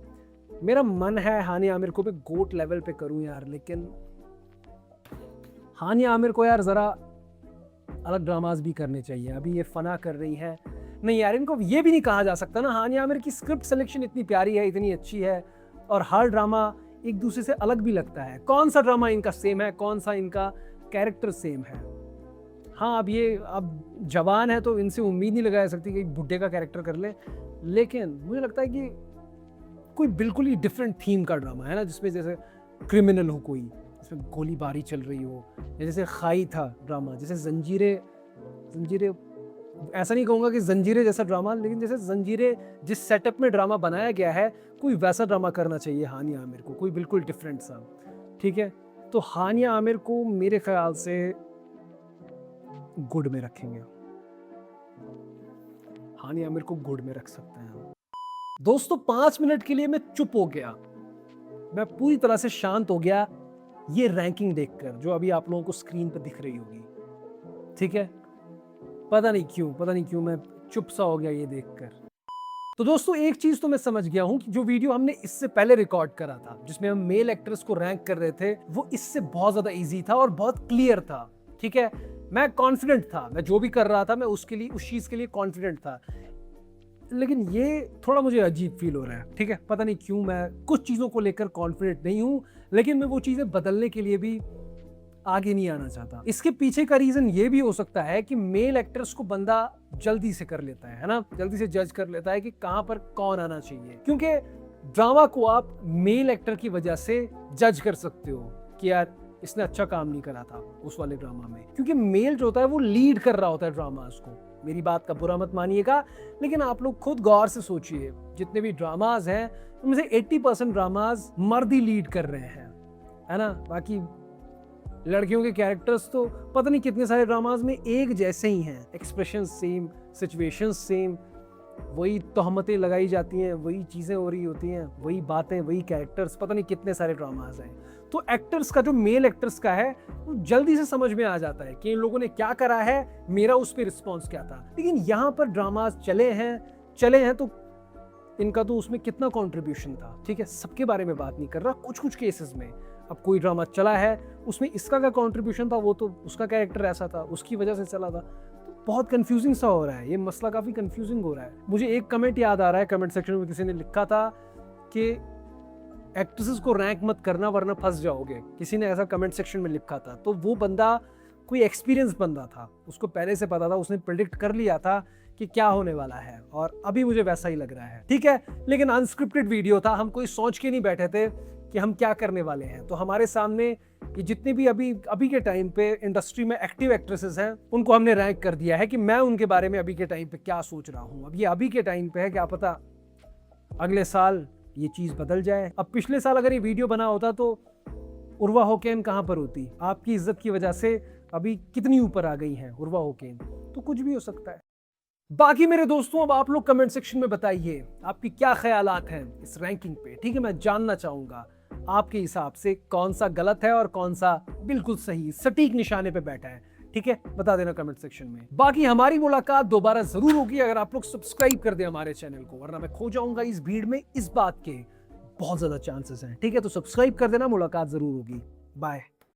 मेरा मन है हानिया आमिर को मैं गोट लेवल पे करूं यार, लेकिन हानिया आमिर को यार ज़रा अलग ड्रामाज भी करने चाहिए। अभी ये फना कर रही है, नहीं यार, इनको ये भी नहीं कहा जा सकता ना। हानिया आमिर की स्क्रिप्ट सिलेक्शन इतनी प्यारी है, इतनी अच्छी है, और हर ड्रामा एक दूसरे से अलग भी लगता है। कौन सा ड्रामा इनका सेम है, कौन सा इनका कैरेक्टर सेम है। हाँ, अब जवान है तो इनसे उम्मीद नहीं लगाई सकती कि बुढ़े का कैरेक्टर कर ले, लेकिन मुझे लगता है कि कोई बिल्कुल ही डिफरेंट थीम का ड्रामा है ना, जिसमें जैसे क्रिमिनल हो कोई, जिसमें गोलीबारी चल रही हो, जैसे खाई था ड्रामा, जैसे जंजीरें, ऐसा नहीं कहूँगा कि जंजीरें जैसा ड्रामा, लेकिन जैसे जंजीरें जिस सेटअप में ड्रामा बनाया गया है, कोई वैसा ड्रामा करना चाहिए हानिया आमिर को, कोई बिल्कुल डिफरेंट सा। ठीक है, तो हानिया आमिर को मेरे ख्याल से गुड में रखेंगे, हानिया आमिर को गुड में रख सकते हैं। दोस्तों 5 मिनट के लिए मैं चुप हो गया, मैं पूरी तरह से शांत हो गया ये रैंकिंग देखकर, जो अभी आप लोगों को स्क्रीन पर दिख रही होगी। ठीक है, पता नहीं क्यों मैं चुप सा हो गया ये देखकर। तो दोस्तों एक चीज तो मैं समझ गया हूं कि जो वीडियो हमने इससे पहले रिकॉर्ड करा था, जिसमें हम मेल एक्ट्रेस को रैंक कर रहे थे, वो इससे बहुत ज्यादा इजी था और बहुत क्लियर था। ठीक है, मैं कॉन्फिडेंट था, मैं जो भी कर रहा था मैं उसके लिए, उस चीज के लिए कॉन्फिडेंट था। लेकिन ये थोड़ा मुझे अजीब फील हो रहा है। ठीक है, पता नहीं क्यों, मैं कुछ चीज़ों को लेकर कॉन्फिडेंट नहीं हूँ, लेकिन मैं वो चीज़ें बदलने के लिए भी आगे नहीं आना चाहता। इसके पीछे का रीज़न ये भी हो सकता है कि मेल एक्टर्स को बंदा जल्दी से कर लेता है ना, जल्दी से जज कर लेता है कि कहाँ पर कौन आना चाहिए, क्योंकि ड्रामा को आप मेल एक्टर की वजह से जज कर सकते हो कि यार इसने अच्छा काम नहीं करा था उस वाले ड्रामा में, क्योंकि मेल जो होता है वो लीड कर रहा होता है ड्रामास को। मेरी बात का बुरा मत मानिएगा, लेकिन आप लोग खुद गौर से सोचिए, जितने भी ड्रामाज हैं उनमें से 80% ड्रामाज मर्द ही लीड कर रहे हैं, है ना। बाकी लड़कियों के कैरेक्टर्स तो पता नहीं कितने सारे ड्रामाज में एक जैसे ही हैं, एक्सप्रेशन सेम, सिचुएशंस सेम, वही तहमतें लगाई जाती हैं, वही चीज़ें हो रही होती हैं, वही बातें, वही कैरेक्टर्स, पता नहीं कितने सारे ड्रामाज हैं। तो एक्टर्स का जो मेल एक्टर्स का है वो जल्दी से समझ में आ जाता है कि इन लोगों ने क्या करा है, मेरा उस पर रिस्पॉन्स क्या था। लेकिन यहाँ पर ड्रामाज चले हैं तो इनका तो उसमें कितना कॉन्ट्रीब्यूशन था। ठीक है, सबके बारे में बात नहीं कर रहा, कुछ कुछ केसेस में अब कोई ड्रामा चला है उसमें इसका क्या कॉन्ट्रीब्यूशन था, वो तो उसका कैरेक्टर ऐसा था, उसकी वजह से चला था। तो बहुत कंफ्यूजिंग सा हो रहा है, ये मसला काफ़ी कंफ्यूजिंग हो रहा है। मुझे एक कमेंट याद आ रहा है, कमेंट सेक्शन में किसी ने लिखा था कि एक्ट्रेसेस को रैंक मत करना वरना फंस जाओगे, किसी ने ऐसा कमेंट सेक्शन में लिखा था। तो वो बंदा कोई एक्सपीरियंस बंदा था, उसको पहले से पता था, उसने प्रेडिक्ट कर लिया था कि क्या होने वाला है, और अभी मुझे वैसा ही लग रहा है। ठीक है, लेकिन अनस्क्रिप्टेड वीडियो था, हम कोई सोच के नहीं बैठे थे कि हम क्या करने वाले हैं। तो हमारे सामने ये जितने भी अभी के टाइम पे इंडस्ट्री में एक्टिव एक्ट्रेसेस हैं, उनको हमने रैंक कर दिया है कि मैं उनके बारे में अभी के टाइम पे क्या सोच रहा हूँ। अब ये अभी के टाइम पे है, क्या पता अगले साल ये चीज़ बदल जाए। अब पिछले साल अगर ये वीडियो बना होता तो उर्वा होकेन कहाँ पर होती, आपकी इज्जत की वजह से अभी कितनी ऊपर आ गई हैं उर्वा होकेन, तो कुछ भी हो सकता है। बाकी मेरे दोस्तों अब आप लोग कमेंट सेक्शन में बताइए आपकी क्या ख्यालात हैं इस रैंकिंग पे। ठीक है, मैं जानना चाहूंगा आपके हिसाब से कौन सा गलत है और कौन सा बिल्कुल सही सटीक निशाने पे बैठा है। ठीक है, बता देना कमेंट सेक्शन में। बाकी हमारी मुलाकात दोबारा जरूर होगी अगर आप लोग सब्सक्राइब कर दे हमारे चैनल को, वरना मैं खो जाऊंगा इस भीड़ में, इस बात के बहुत ज्यादा चांसेस हैं। ठीक है, तो सब्सक्राइब कर देना, मुलाकात जरूर होगी। बाय।